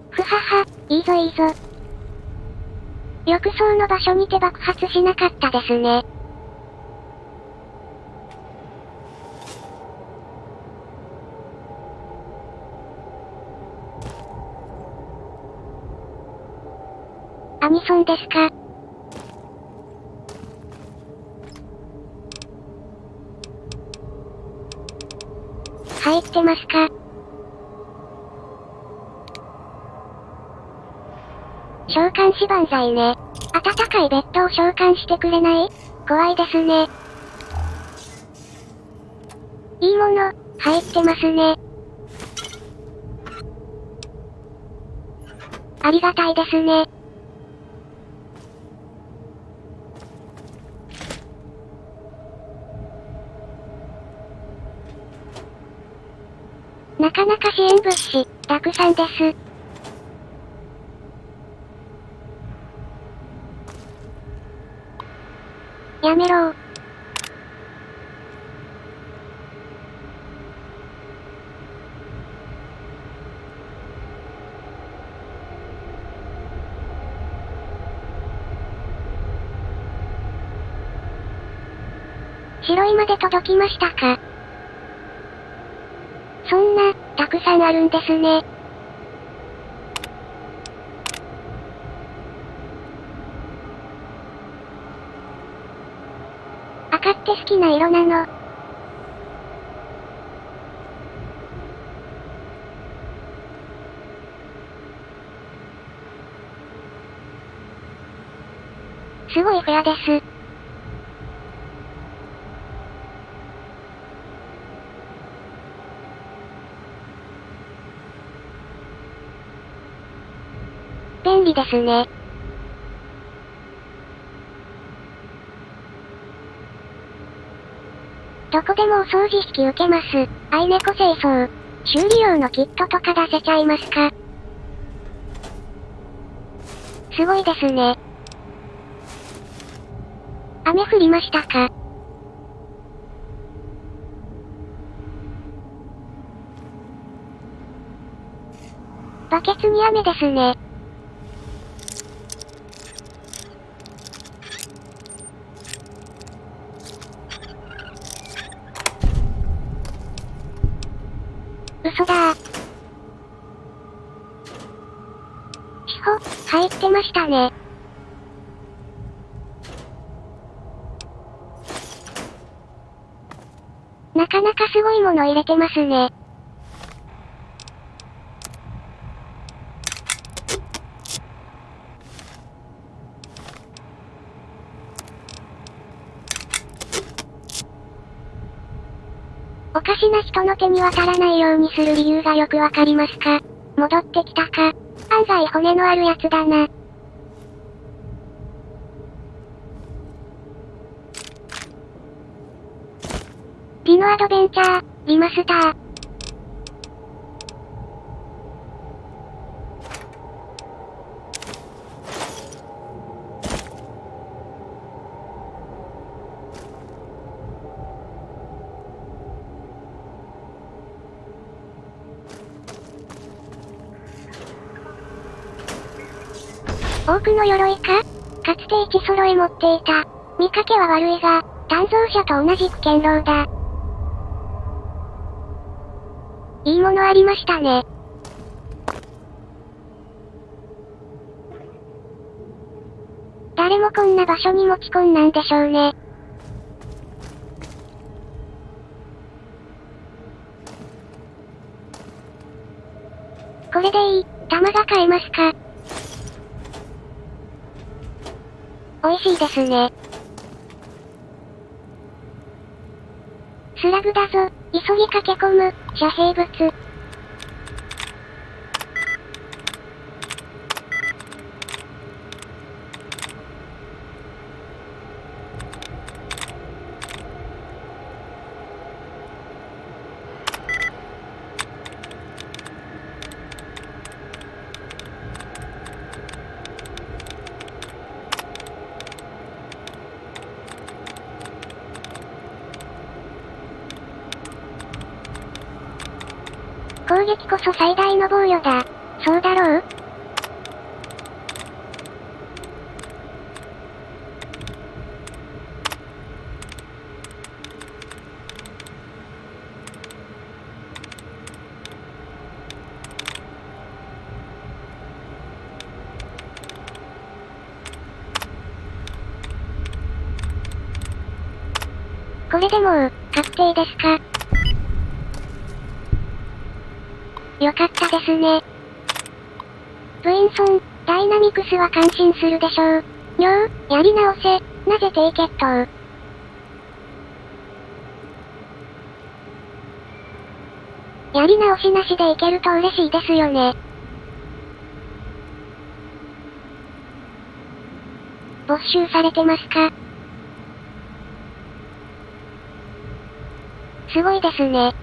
ふはは、いいぞいいぞ。浴槽の場所にて爆発しなかったですね。アニソンですか。入ってますか。召喚し万歳ね。温かいベッドを召喚してくれない？怖いですね。いいもの、入ってますね。ありがたいですね。なかなか支援物資、たくさんです。やめろー。白いまで届きましたか。そんな、たくさんあるんですね。赤って好きな色なの。すごいフェアです。便利ですね。どこでもお掃除引き受けます。愛猫清掃。修理用のキットとか出せちゃいますか。すごいですね。雨降りましたか。バケツに雨ですね。嘘だー。しほ、入ってましたね。なかなかすごいもの入れてますね。おかしな人の手に渡らないようにする理由がよくわかりますか？戻ってきたか？案外骨のあるやつだな。ディノアドベンチャー、リマスター。多くの鎧か？かつて1揃い持っていた。見かけは悪いが、鍛造者と同じく堅牢だ。いいものありましたね。誰もこんな場所に持ち込んなんでしょうね。これでいい。弾が買えますか？美味しいですね。スラグだぞ。急ぎ駆け込む。遮蔽物。攻撃こそ最大の防御だ。そうだろう？これでもう、確定ですか？よかったですね。ブインソン、ダイナミクスは感心するでしょう。やり直せ。なぜ低血糖？やり直しなしでいけると嬉しいですよね。没収されてますか？すごいですね。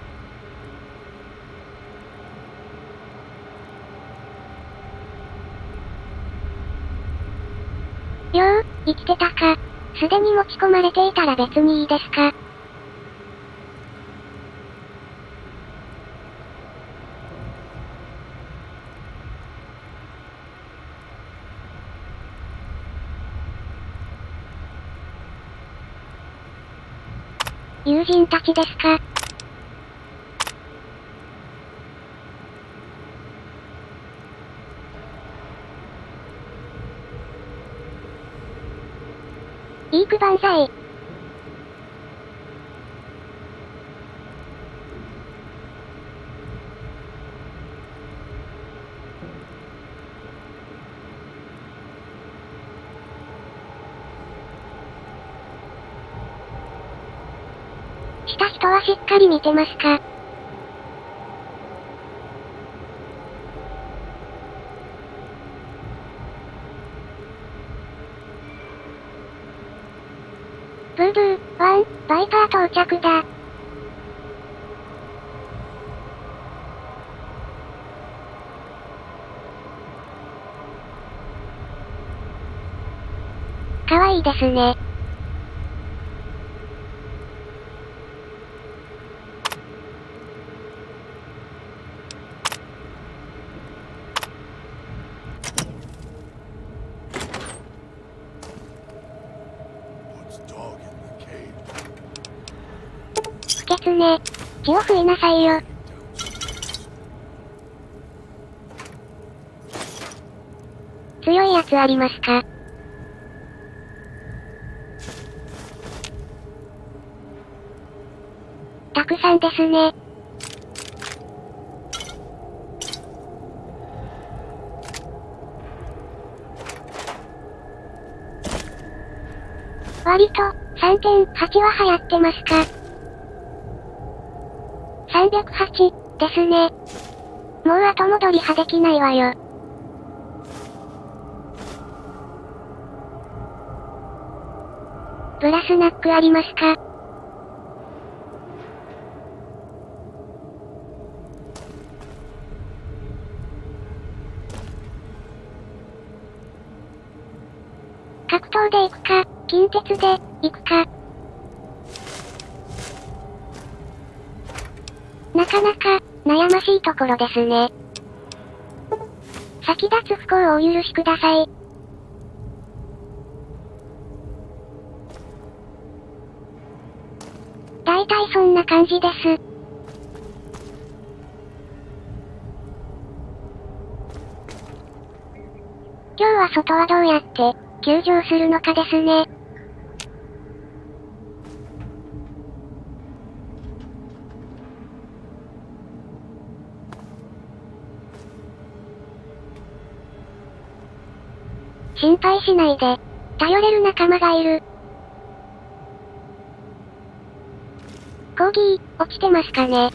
生きてたか。すでに持ち込まれていたら別にいいですか？友人たちですか？イーク万歳。した人はしっかり見てますか？ブーブー、ワン、バイパー到着だ。かわいいですね。不潔ね。血を吸いなさいよ。強いやつありますか？たくさんですね。割と、3.8 は流行ってますか？308ですね。もう後戻りはできないわよ。ブラスナックありますか？格闘で行くか、近鉄で行くか。なかなか、悩ましいところですね。先立つ不幸をお許しください。体そんな感じです。今日は外はどうやって救助するのかですね。心配しないで。頼れる仲間がいる。コーギー、落ちてますかね。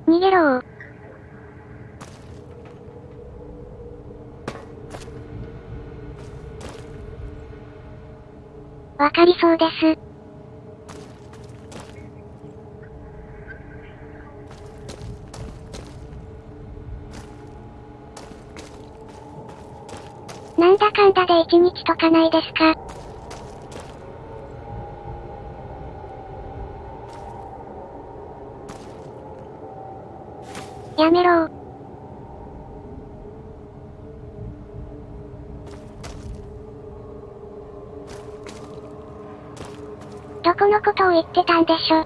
逃げろー。わかりそうです。なんだかんだで1日とかないですか？やめろー。どこのことを言ってたんでしょ。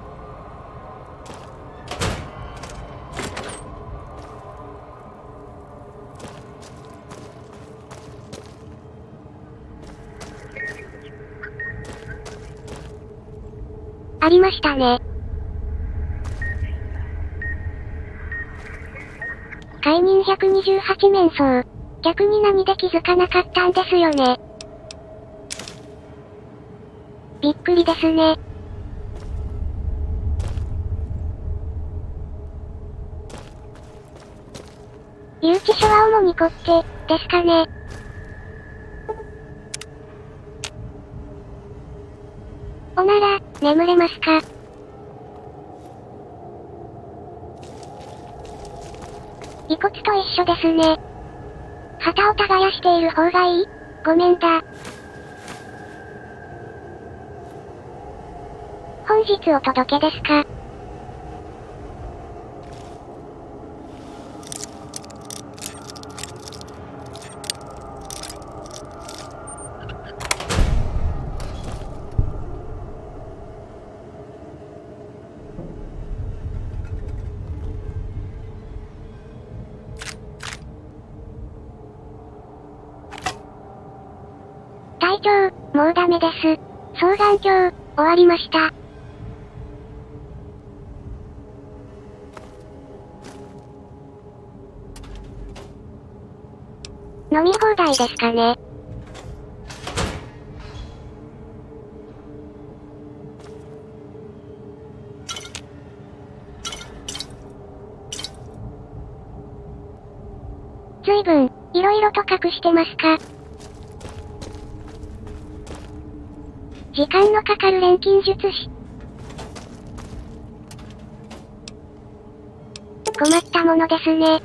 ありましたね。解任128面相。逆に何で気づかなかったんですよね。びっくりですね。留置所は主にこって、ですかね。おなら、眠れますか？遺骨と一緒ですね。旗を耕している方がいい？ごめんだ。本日お届けですか？隊長、もうダメです。双眼鏡、終わりました。飲み放題ですかね。随分、いろいろと隠してますか？時間のかかる錬金術師。困ったものですね。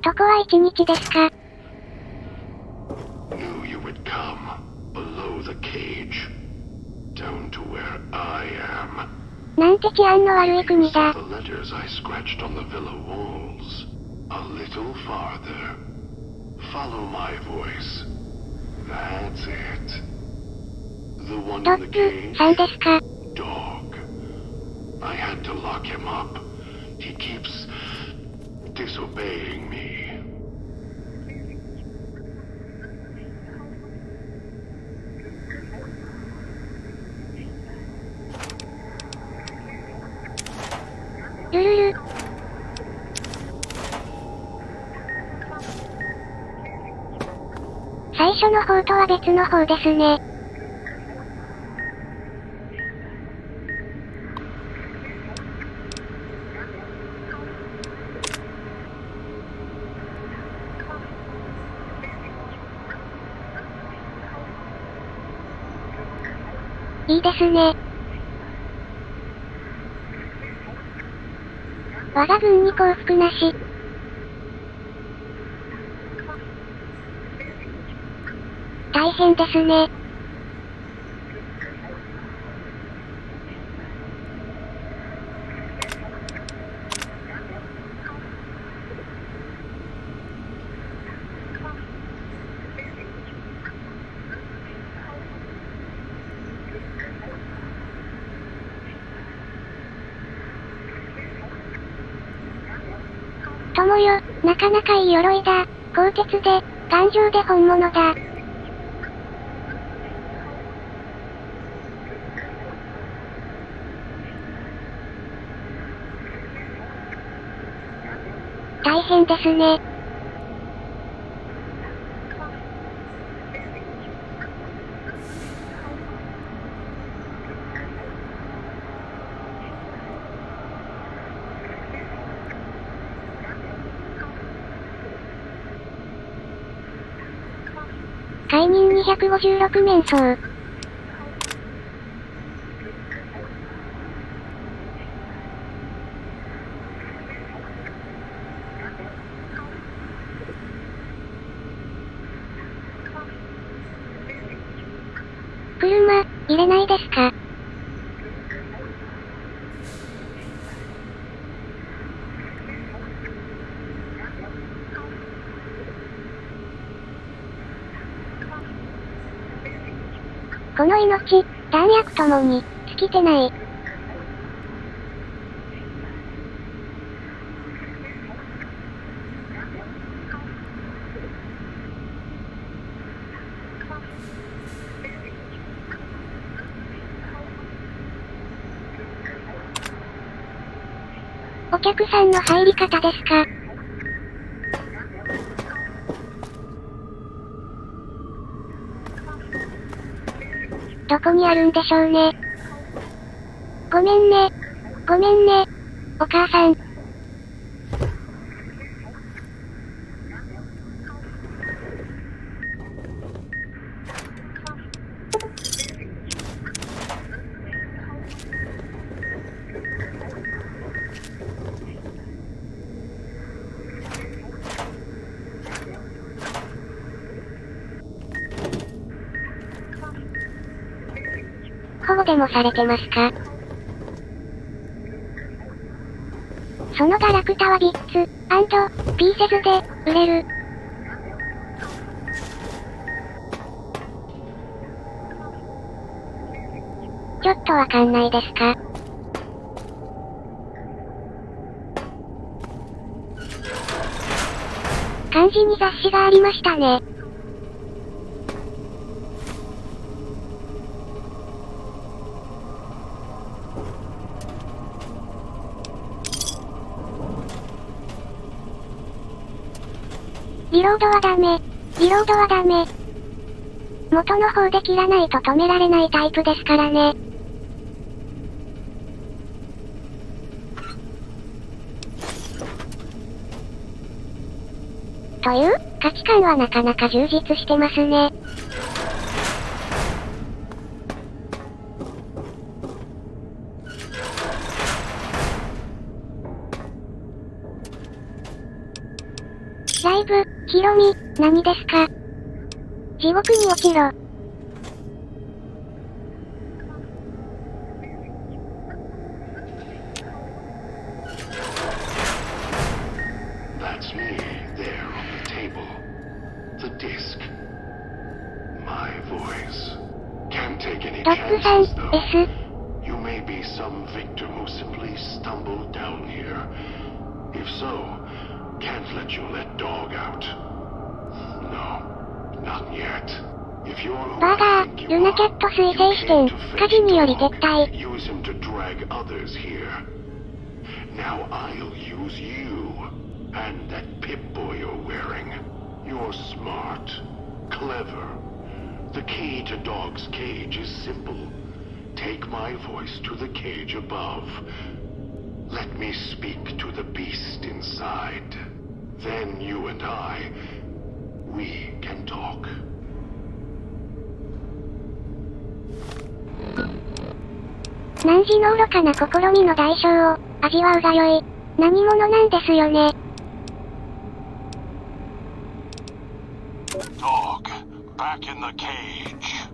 とこは1日ですか？Knew you would come below the cage, down to where I am. なんて治安の悪い国だ。The letters I scratched on the villa walls. A little farther. Follow my voice. That's it. The one ド in the ッ cage. グさんですか？ Dog. I had to lock him up. He keeps disobeying me. ルルル。最初の方とは別の方ですね。いいですね。我が軍に降伏なし。大変ですね。友よ、なかなかいい鎧だ。鋼鉄で、頑丈で本物だ。大変ですね。解任256面相。車、入れないですか？この命、弾薬ともに、尽きてない。お客さんの入り方ですか？どこにあるんでしょうね。ごめんね。ごめんね。お母さん。保護でもされてますか？そのガラクタはビッツ、&ピーセズで、売れる。ちょっとわかんないですか？漢字に雑誌がありましたね。リロードはダメ。リロードはダメ。元の方で切らないと止められないタイプですからね。という価値観はなかなか充実してますね。ライブ、ヒロミ、何ですか？地獄に落ちろ。That's me, there on the table. The disc. My voice. Can't take any ドッグさん、chances, though. S。You may be some victim who simply stumbled down here. If so, can't let you let dog out. No, not yet. If you're who バーガ I ー、 think ル you ナキャ are, ット you 彗星視 came 点、 to 火 face 事により dog. 撤退。 Use him to drag others here. Now I'll use you. And that Pip-Boy you're wearing. You're smart. Clever. The key to Dog's cage is simple. Take my voice to the cage above. Let me speak to the beast inside. Then you and I, we can talk. 汝の愚かな試みの代償を、味わうがよい。何者なんですよね。Dog, back in the cage.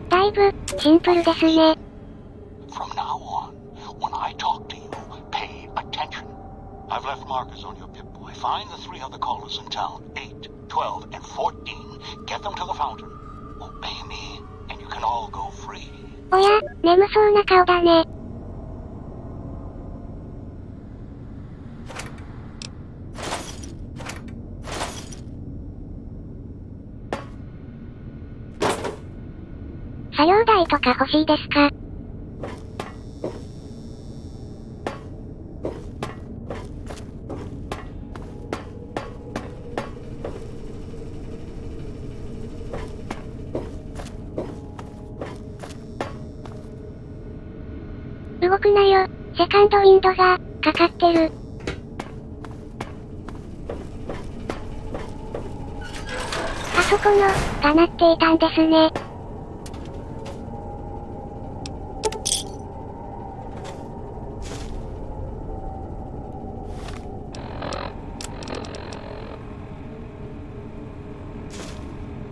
だいぶ、シンプルですね。From now on, when I talk to you, pay attention. I've left markers on your Pip-Boy. Find the 3 other callers in town, 8, 12, and 14. Get them to the fountain. Obey me, and you can all go free. おや、眠そうな顔だね。作業台とか欲しいですか？動くなよ、セカンドウィンドが、かかってる。あそこの、が鳴っていたんですね。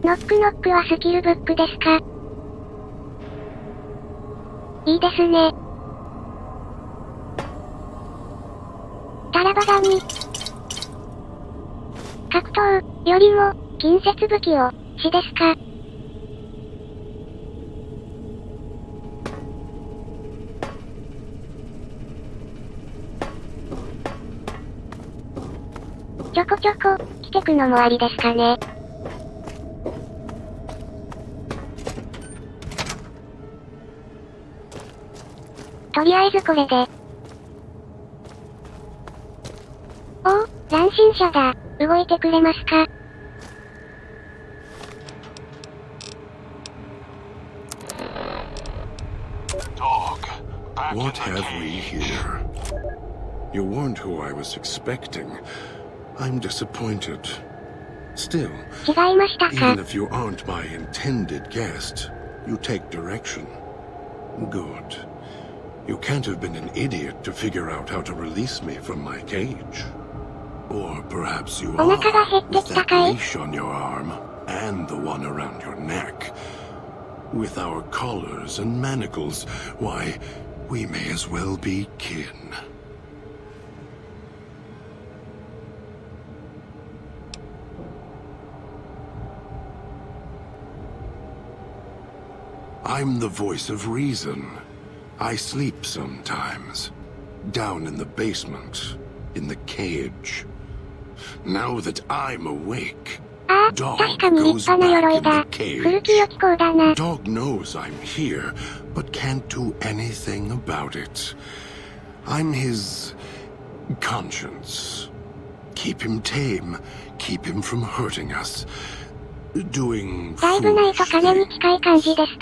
ノックノックはスキルブックですか？いいですね。タラバガニ。格闘よりも、近接武器を、死ですか？ちょこちょこ、来てくのもありですかね。とりあえずこれで。おお、乱心者だ。動いてくれますか？What have we here? You weren't who I was expecting. I'm disappointed. Still, 違いましたか？ even if you aren't my intended guest, you take direction. Good. You can't have been an idiot to figure out how to release me from my cage. Or perhaps you are, with that leash on your arm, and the one around your neck. With our collars and manacles, why, we may as well be kin. I'm the voice of reason. I sleep sometimes. Down in the basement. In the cage. Now that I'm awake, Dog goes back in the cage. Dog knows I'm here, but can't do anything about it. I'm his conscience. Keep him tame. Keep him from hurting us. Doing foolish things.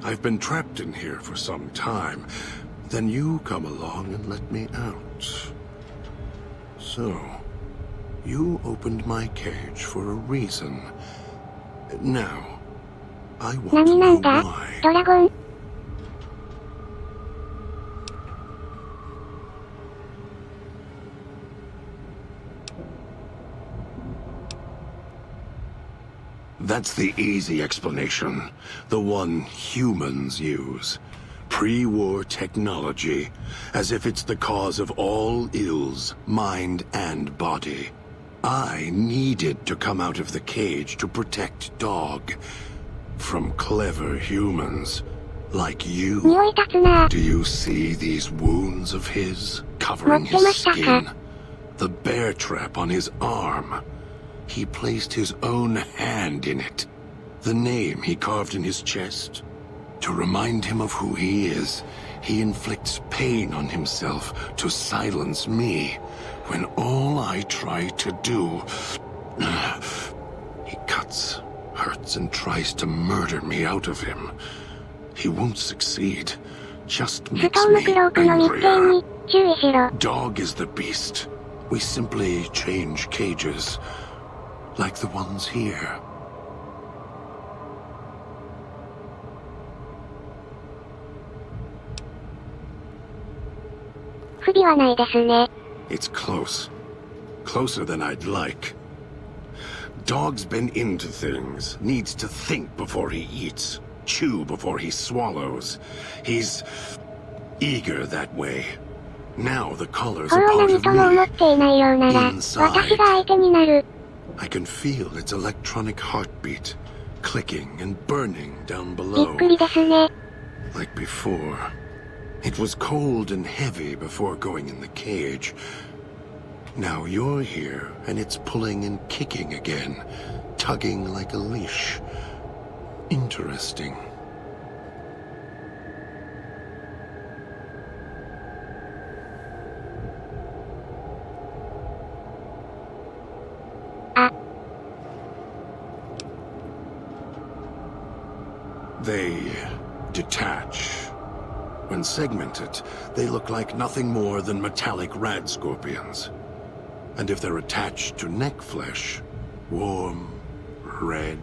I've been trapped in here for some time. Then you come along and let me out. So, you opened my cage for a reason. Now, I want to know why. That's the easy explanation. The one humans use. Pre-war technology. As if it's the cause of all ills, mind and body. I needed to come out of the cage to protect Dog. From clever humans. Like you. Do you see these wounds of his? Covering his skin? The bear trap on his arm. He placed his own hand in it. The name he carved in his chest. To remind him of who he is, he inflicts pain on himself to silence me, when all I try to do... He cuts, hurts, and tries to murder me out of him. He won't succeed. Just makes me angrier. Dog is the beast. We simply change cages. Like the ones here. 備はないですね。It's close. Closer than I'd like. Dog's been into things, needs to think before he eats, chew before he swallows. He's eager that way. Now the collar's a ほう part 何 of とも思 me. っていないようなら、私が相手になる。I can feel its electronic heartbeat, clicking and burning down びっ below. くりですね。 Like before. It was cold and heavy before going in the cage. Now you're here, and it's pulling and kicking again, tugging like a leash. Interesting. They detach. When segmented, they look like nothing more than metallic rad scorpions. And if they're attached to neck flesh, warm, red.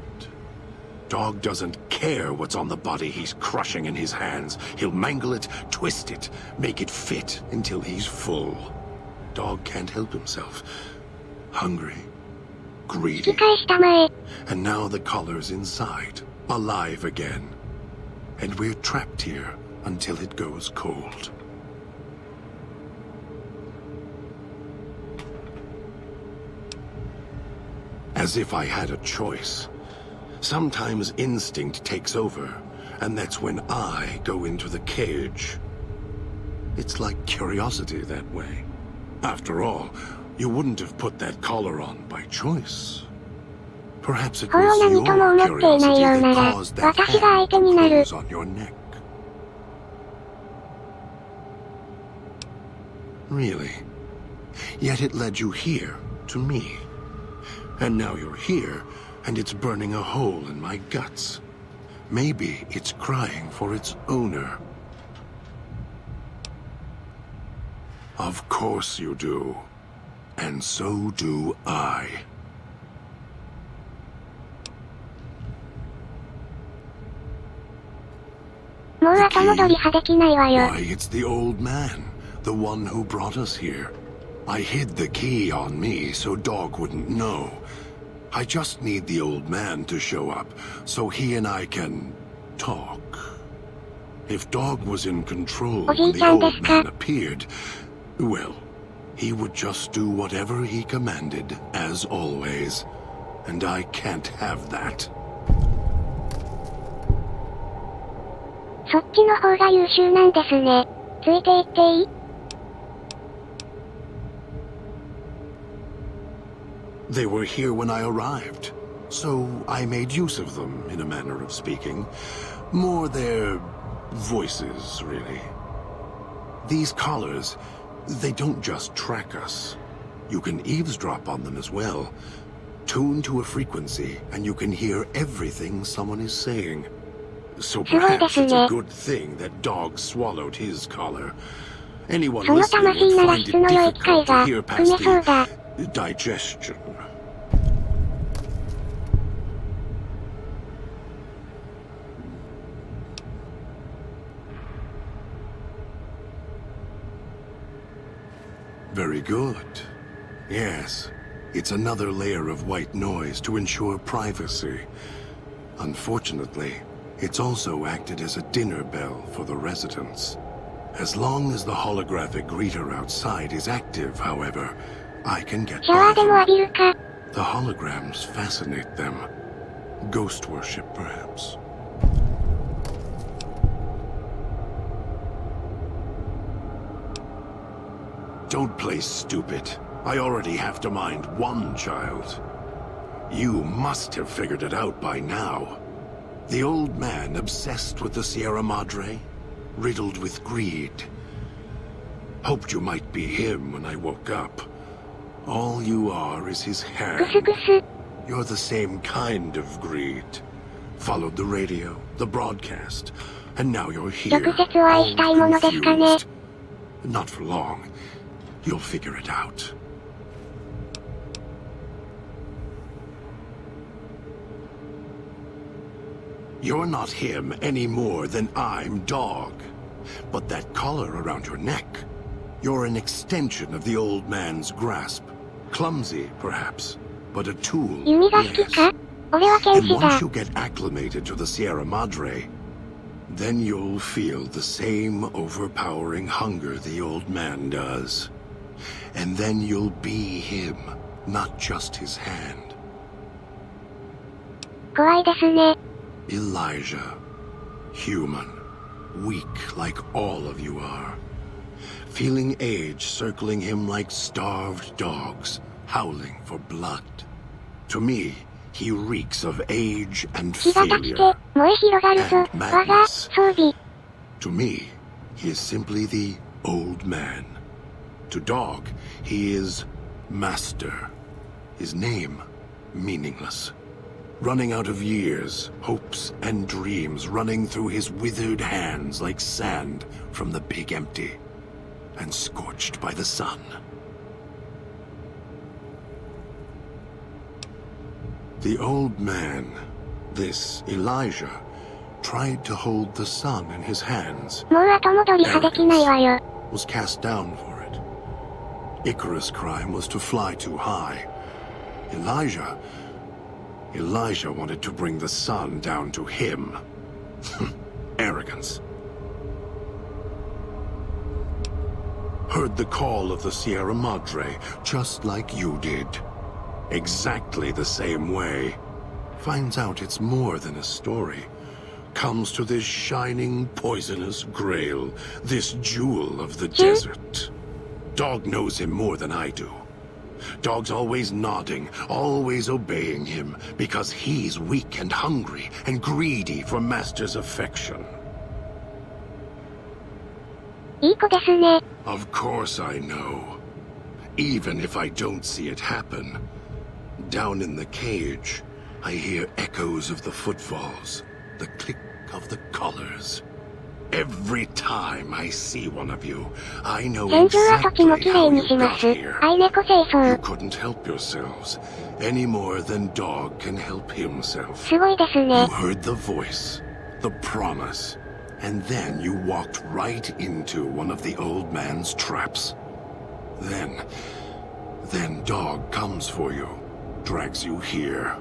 Dog doesn't care what's on the body he's crushing in his hands. He'll mangle it, twist it, make it fit until he's full. Dog can't help himself. Hungry, 引 greedy. き返したまえ。 And now the collar's inside, alive again. And we're trapped here until it goes cold. As if I had a choice. Sometimes instinct takes over, and that's when I go into the cage. It's like curiosity that way. After all, you wouldn't have put that collar on by choice. Perhaps it ほう was 何とも your 思っていない curiosity ような that ら、 caused that 私が hand 相手 to になる。 close on your neck. Really? Yet it led you here, to me. And now you're here, and it's burning a hole in my guts. Maybe it's crying for its owner. Of course you do. And so do I. もう後戻りはできないわよ。 Why, it's the old man, the one who brought us here. I hid the key on me so Dog wouldn't know. I just need the old man to show up, so he and I can talk. If Dog was in control when the old man appeared, well, he would just do whatever he commanded, as always. And I can't have that. そっちの方が優秀なんですね。ついていっていい？ They were here when I arrived, so I made use of them, in a manner of speaking. More their voices, really. These collars, they don't just track us. You can eavesdrop on them as well. Tune to a frequency, and you can hear everything someone is saying. So perhaps it's a good thing that Dog swallowed his collar. Anyone その listening 魂 would なら find 質 it の良い機会 difficult to が hear 踏め past そうだ。 the digestion. Very good. Yes, it's another layer of white noise to ensure privacy. Unfortunately, it's also acted as a dinner bell for the residents. As long as the holographic greeter outside is active, however, I can get シャワ by ーでも them. 浴びるか。 The holograms fascinate them. Ghost worship, perhaps. Don't play stupid. I already have to mind one child. You must have figured it out by now. The old man obsessed with the Sierra Madre, riddled with greed. Hoped you might be him when I woke up. All you are is his ぐ hand. すぐす。 You're the same kind of greed. Followed the radio, the broadcast, and now you're here. 直接お会いしたいものですかね。 confused. Not for long. You'll figure it out. You're not him any more than I'm Dog. But that collar around your neck, You're an extension of the old man's grasp. Clumsy, perhaps, but a tool. 弓が好きか？俺は剣 And 士 once だ。 you get acclimated to the Sierra Madre, then you'll feel the same overpowering hunger the old man does. And then you'll be him, not just his hand. 怖いですね。 Elijah. Human. Weak like all of you are. Feeling age circling him like starved dogs, howling for blood. To me, he reeks of age and 血が立ちて failure. 燃え広がるぞ。 And 我が madness. 装備。 To me, he is simply the old man. To Dog, he is Master. His name, meaningless. Running out of years, hopes and dreams running through his withered hands like sand from the big empty, and scorched by the sun. The old man, this Elijah, tried to hold the sun in his hands. もう後戻りはできないわよ。 Was cast down for it. Icarus' crime was to fly too high. Elijah wanted to bring the sun down to him. Arrogance. Heard the call of the Sierra Madre, just like you did. Exactly the same way. Finds out it's more than a story. Comes to this shining, poisonous grail, this jewel of the desert. Dog knows him more than I do. Dog's always nodding, always obeying him, because he's weak and hungry and greedy for Master's affection. いい子ですね。 Of course I know. Even if I don't see it happen. Down in the cage, I hear echoes of the footfalls, the click of the collars. Every time I see one of you, I know 戦場跡地も exactly きれい how に you しま got す。 here. 愛猫清 You 掃。 couldn't help yourselves, any more than Dog can help himself. すごいです You ね。 heard the voice, the promise, and then you walked right into one of the old man's traps. Then Dog comes for you, drags you here.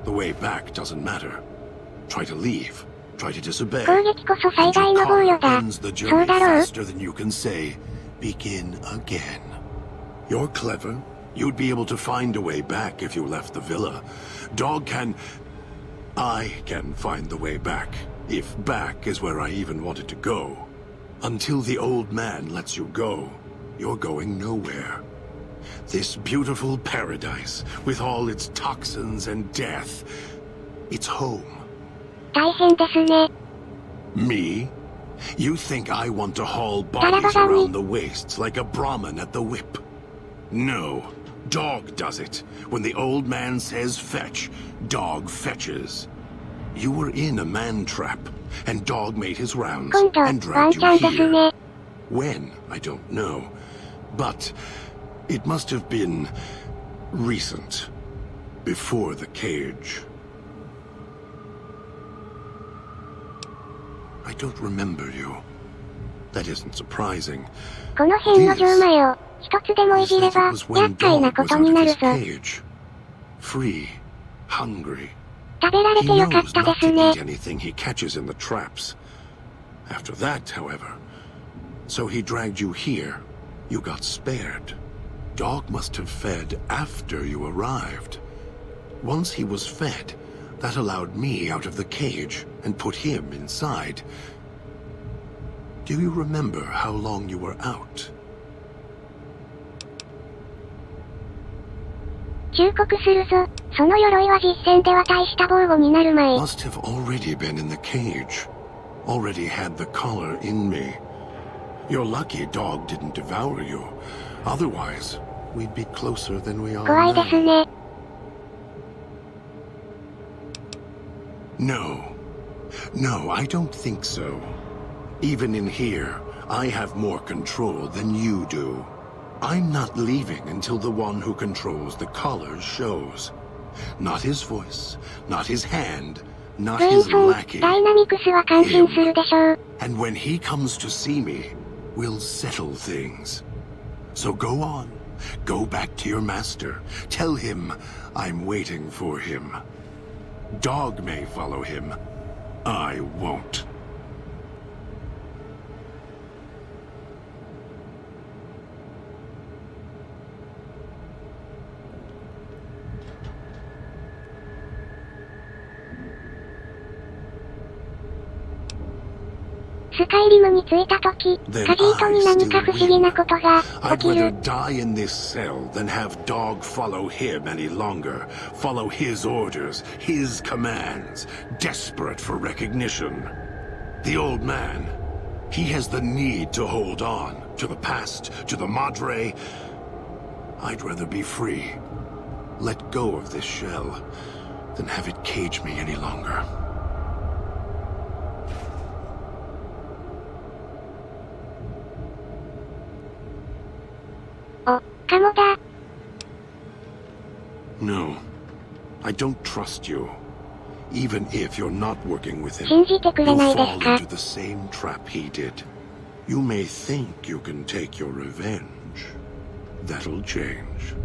The way back doesn't matter. Try to leave. Try to disobey. 攻撃こそ最大の防御だ。 Ends the そう journey だろう？ faster than you can say, begin again. You're clever. You'd be able to find a way back if you left the villa. Dog can... I can find the way back. If back is where I even wanted to go. Until the old man lets you go, you're going nowhere. This beautiful paradise, with all its toxins and death, it's home. 大変ですね。 Me? You think I want to haul bodies around the wastes like a Brahmin at the whip? No. Dog does it. When the old man says fetch, Dog fetches. You were in a man trap, and Dog made his rounds 今度、 and ワン dragged チ you ャンです here. ね。 When, I don't know. But it must have been recent. Before the cage. I don't remember you. That isn't surprising. この辺の錠前を一つでもいじれば、 It was when 厄介な Dog こ was と out に of なる his ぞ。 cage. Free. Hungry. 食べられ He てよかっ knows たで not す to ね。 eat anything he catches in the traps. After that, however, so he dragged you here. You got spared. Dog must have fed after you arrived. Once he was fed, that allowed me out of the cage and put him inside. Do you remember how long you were out? 忠告するぞ。その鎧は実戦では大した防護になるまい。 Must have already been in the cage. Already had the collar in me. You're lucky Dog didn't devour you. Otherwise, we'd be closer than we are 怖いです now. ね。 No, I don't think so. Even in here, I have more control than you do. I'm not leaving until the one who controls the collars shows. Not his voice, not his hand, not ブイン his ソン、 lackey. ダイナミクスは感心するでしょう。 And when he comes to see me, we'll settle things. So go on. Go back to your master. Tell him I'm waiting for him. Dog may follow him. I won't. スカイリムに着いたとき、カジートに何か不思議なことが I'd 起き rather る。 die in this cell than have Dog follow him any longer. Follow his orders, his commands, desperate for recognition. The old man, he has the need to hold on to the past, to the Madre. I'd rather be free. Let go of this shell than have it cage me any longer. お、カモだ。 No, I don't trust you. Even if you're not working with him, 信じてくれ you'll ないで fall すか into the same trap he did. You may think you can take your revenge. That'll change.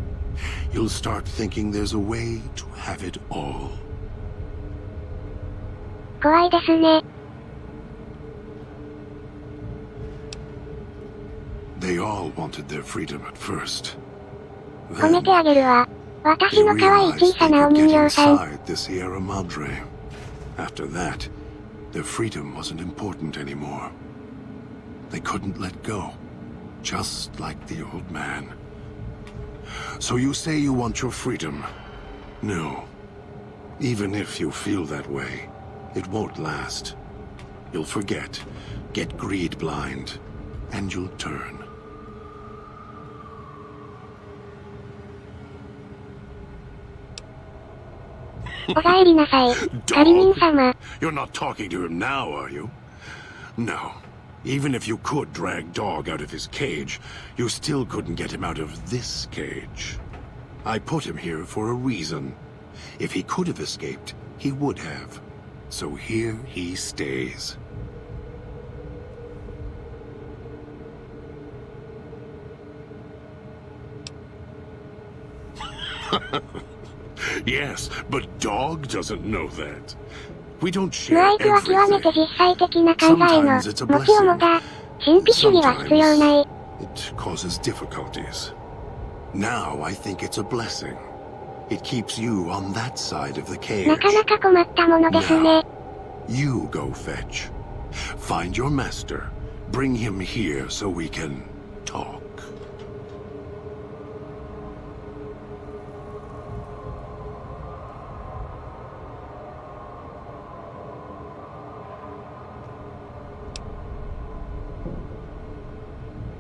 You'll start thinking there's a way to have it all. 怖いですね。 They all wanted their freedom at first. 褒めてあげるわ。 私 They の可愛い realized 小さ they なお could 人 get 形さん。 inside the Sierra Madre. After that, their freedom wasn't important anymore. They couldn't let go, just like the old man. So you say you want your freedom? No. Even if you feel that way, it won't last. You'll forget, get greed blind, and you'll turn. お帰りなさい。カリミン様。 You're not talking to him now, are you? No. Even if you could drag Dog out of his cage, you still couldn't get him out of this cage. I put him here for a reason. If he could have escaped, he would have. So here he stays. Yes, but Dog doesn't know that. We don't 無 share 愛とは極めて everything. 実際的な考えの持ち主だ。神秘主義は必要ない。 It causes difficulties. Now I think it's a blessing. It keeps you on that side of the cage. なかなか困ったものですね。 You go fetch. Find your master. Bring him here so we can talk.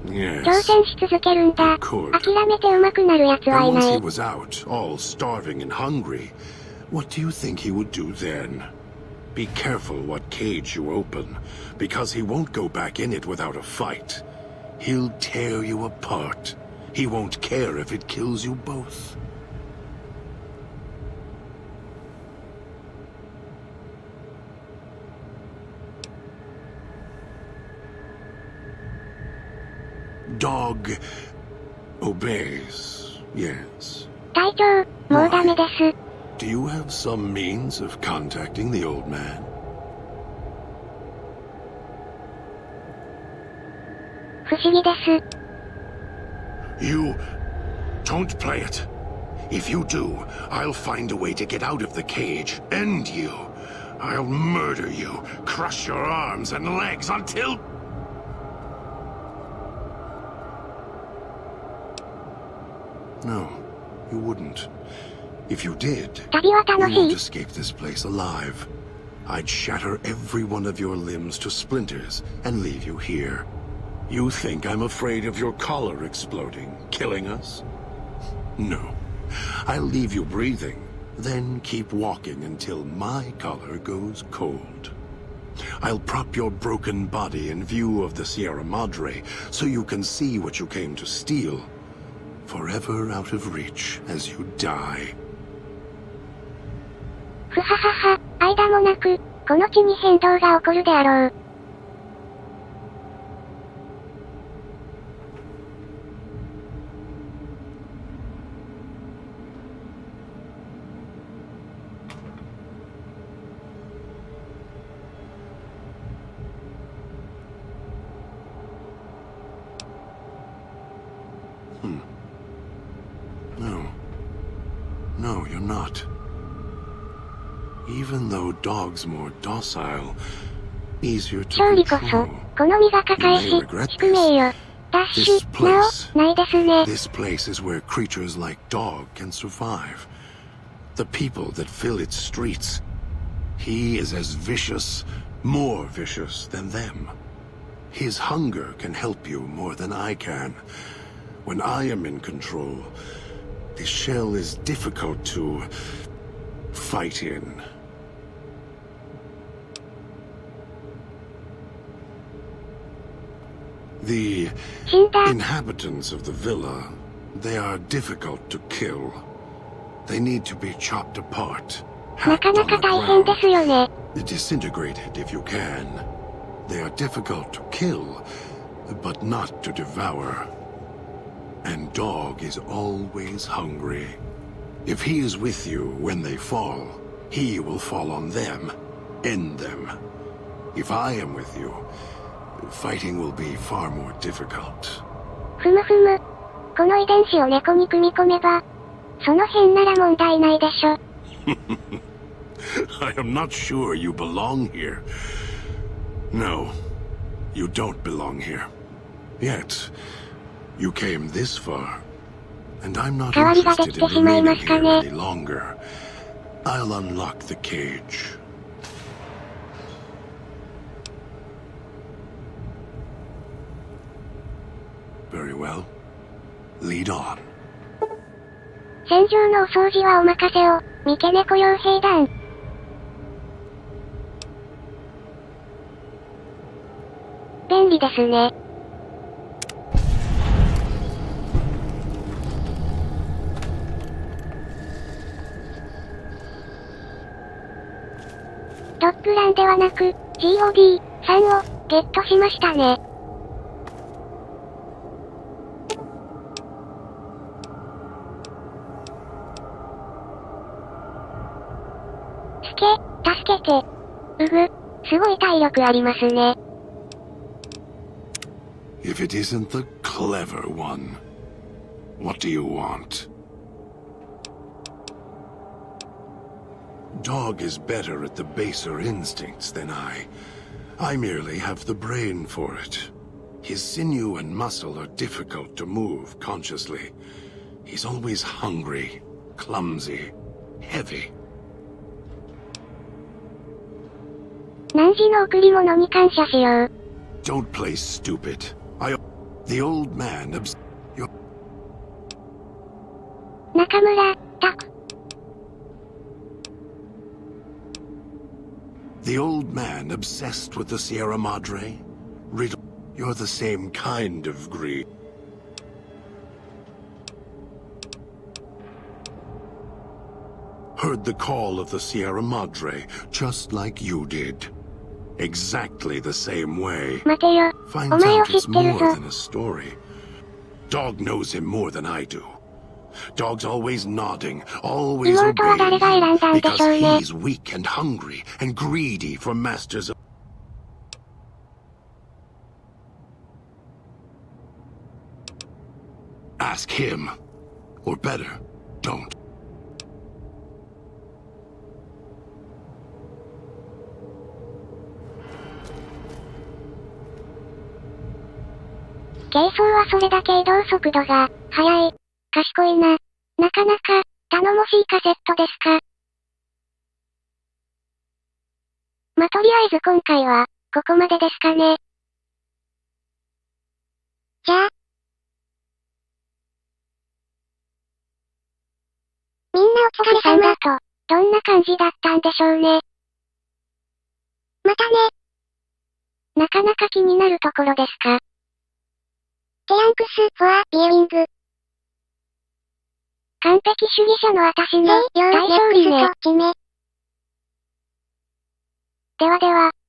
Yes. 挑戦し続けるんだ。 Could. 諦めて上手くなる奴は And いな once い he。was out, all starving and hungry, what do you think he would do then? Be careful what cage you open, because he won't go back in it without a fight. He'll tear you apart. He won't care if it kills you both. Dog obeys, yes. 隊長、もうダメです。 Do you have some means of contacting the old man? 不思議です。 You don't play it. If you do, I'll find a way to get out of the cage, end you. I'll murder you, crush your arms and legs until... No, you wouldn't. If you did, 旅は you 楽 won't しい。 escape this place alive. I'd shatter every one of your limbs to splinters and leave you here. You think I'm afraid of your collar exploding, killing us? No. I'll leave you breathing, then keep walking until my collar goes cold. I'll prop your broken body in view of the Sierra Madre so you can see what you came to steal. Forever out of reach as you die. ふははは、間もなく、この地に変動が起こるであろう。No, you're not. Even though dogs more docile, easier to 勝利こそ、 control. 好みが抱えし、宿命よ。ダッシ This ュ、な place, お、ないですね。 this place is where creatures like dog can survive. The people that fill its streets. He is as vicious, more vicious than them. His hunger can help you more than I can. When I am in control, the shell is difficult to fight in. The 死んだ。 inhabitants of the villa, they are difficult to kill. They need to be chopped apart, なか hacked な on か the 大変で ground, すよね。 disintegrated if you can. They are difficult to kill, but not to devour. And dog is always hungry. If he is with you when they fall, he will fall on them, end them. If I am with you, fighting will be far more difficult. ふむふむ。この遺伝子を猫に組み込めば、その辺なら問題ないでしょ。I am not sure you belong here. No, you don't belong here. Yet, you came this far, and I'm not 代わりがで interested きて in しまいま remaining すか here ね。 any longer. I'll unlock the cage. Very well. Lead on. 戦場のお掃除はお任せを、三毛猫傭兵団。便利ですね。ドッグランではなく、GOD さんをゲットしましたね。助けて。うぐ、すごい体力ありますね。If it isn't the clever one, what do you want? Dog is better at the baser instincts than I. I merely have the brain for it. His sinew and muscle are difficult to move consciously. He's always hungry, clumsy, heavy. 汝の贈り物に感謝しよう。Don't play stupid. The old man your 中村、拓。The old man obsessed with the Sierra Madre? Riddle, you're the same kind of greed. Heard the call of the Sierra Madre, just like you did. Exactly the same way. 待てよ。お Finds 前を out 知っ it's てる more ぞ。 than a story. Dog knows him more than I do. Dog's always nodding, always 妹は誰が選んだん obeying, でしょう because ね。 he's weak and hungry and greedy for masters of... Ask him. Or better, don't. 軽装はそれだけ移動速度が、速い。賢いな。なかなか、頼もしいカセットですか。ま、とりあえず今回は、ここまでですかね。じゃあ。みんなお疲れ様だと、どんな感じだったんでしょうね。またね。なかなか気になるところですか。テヤンクス、フォア、ビューイング。完璧主義者の私の、大勝利ね。ではでは。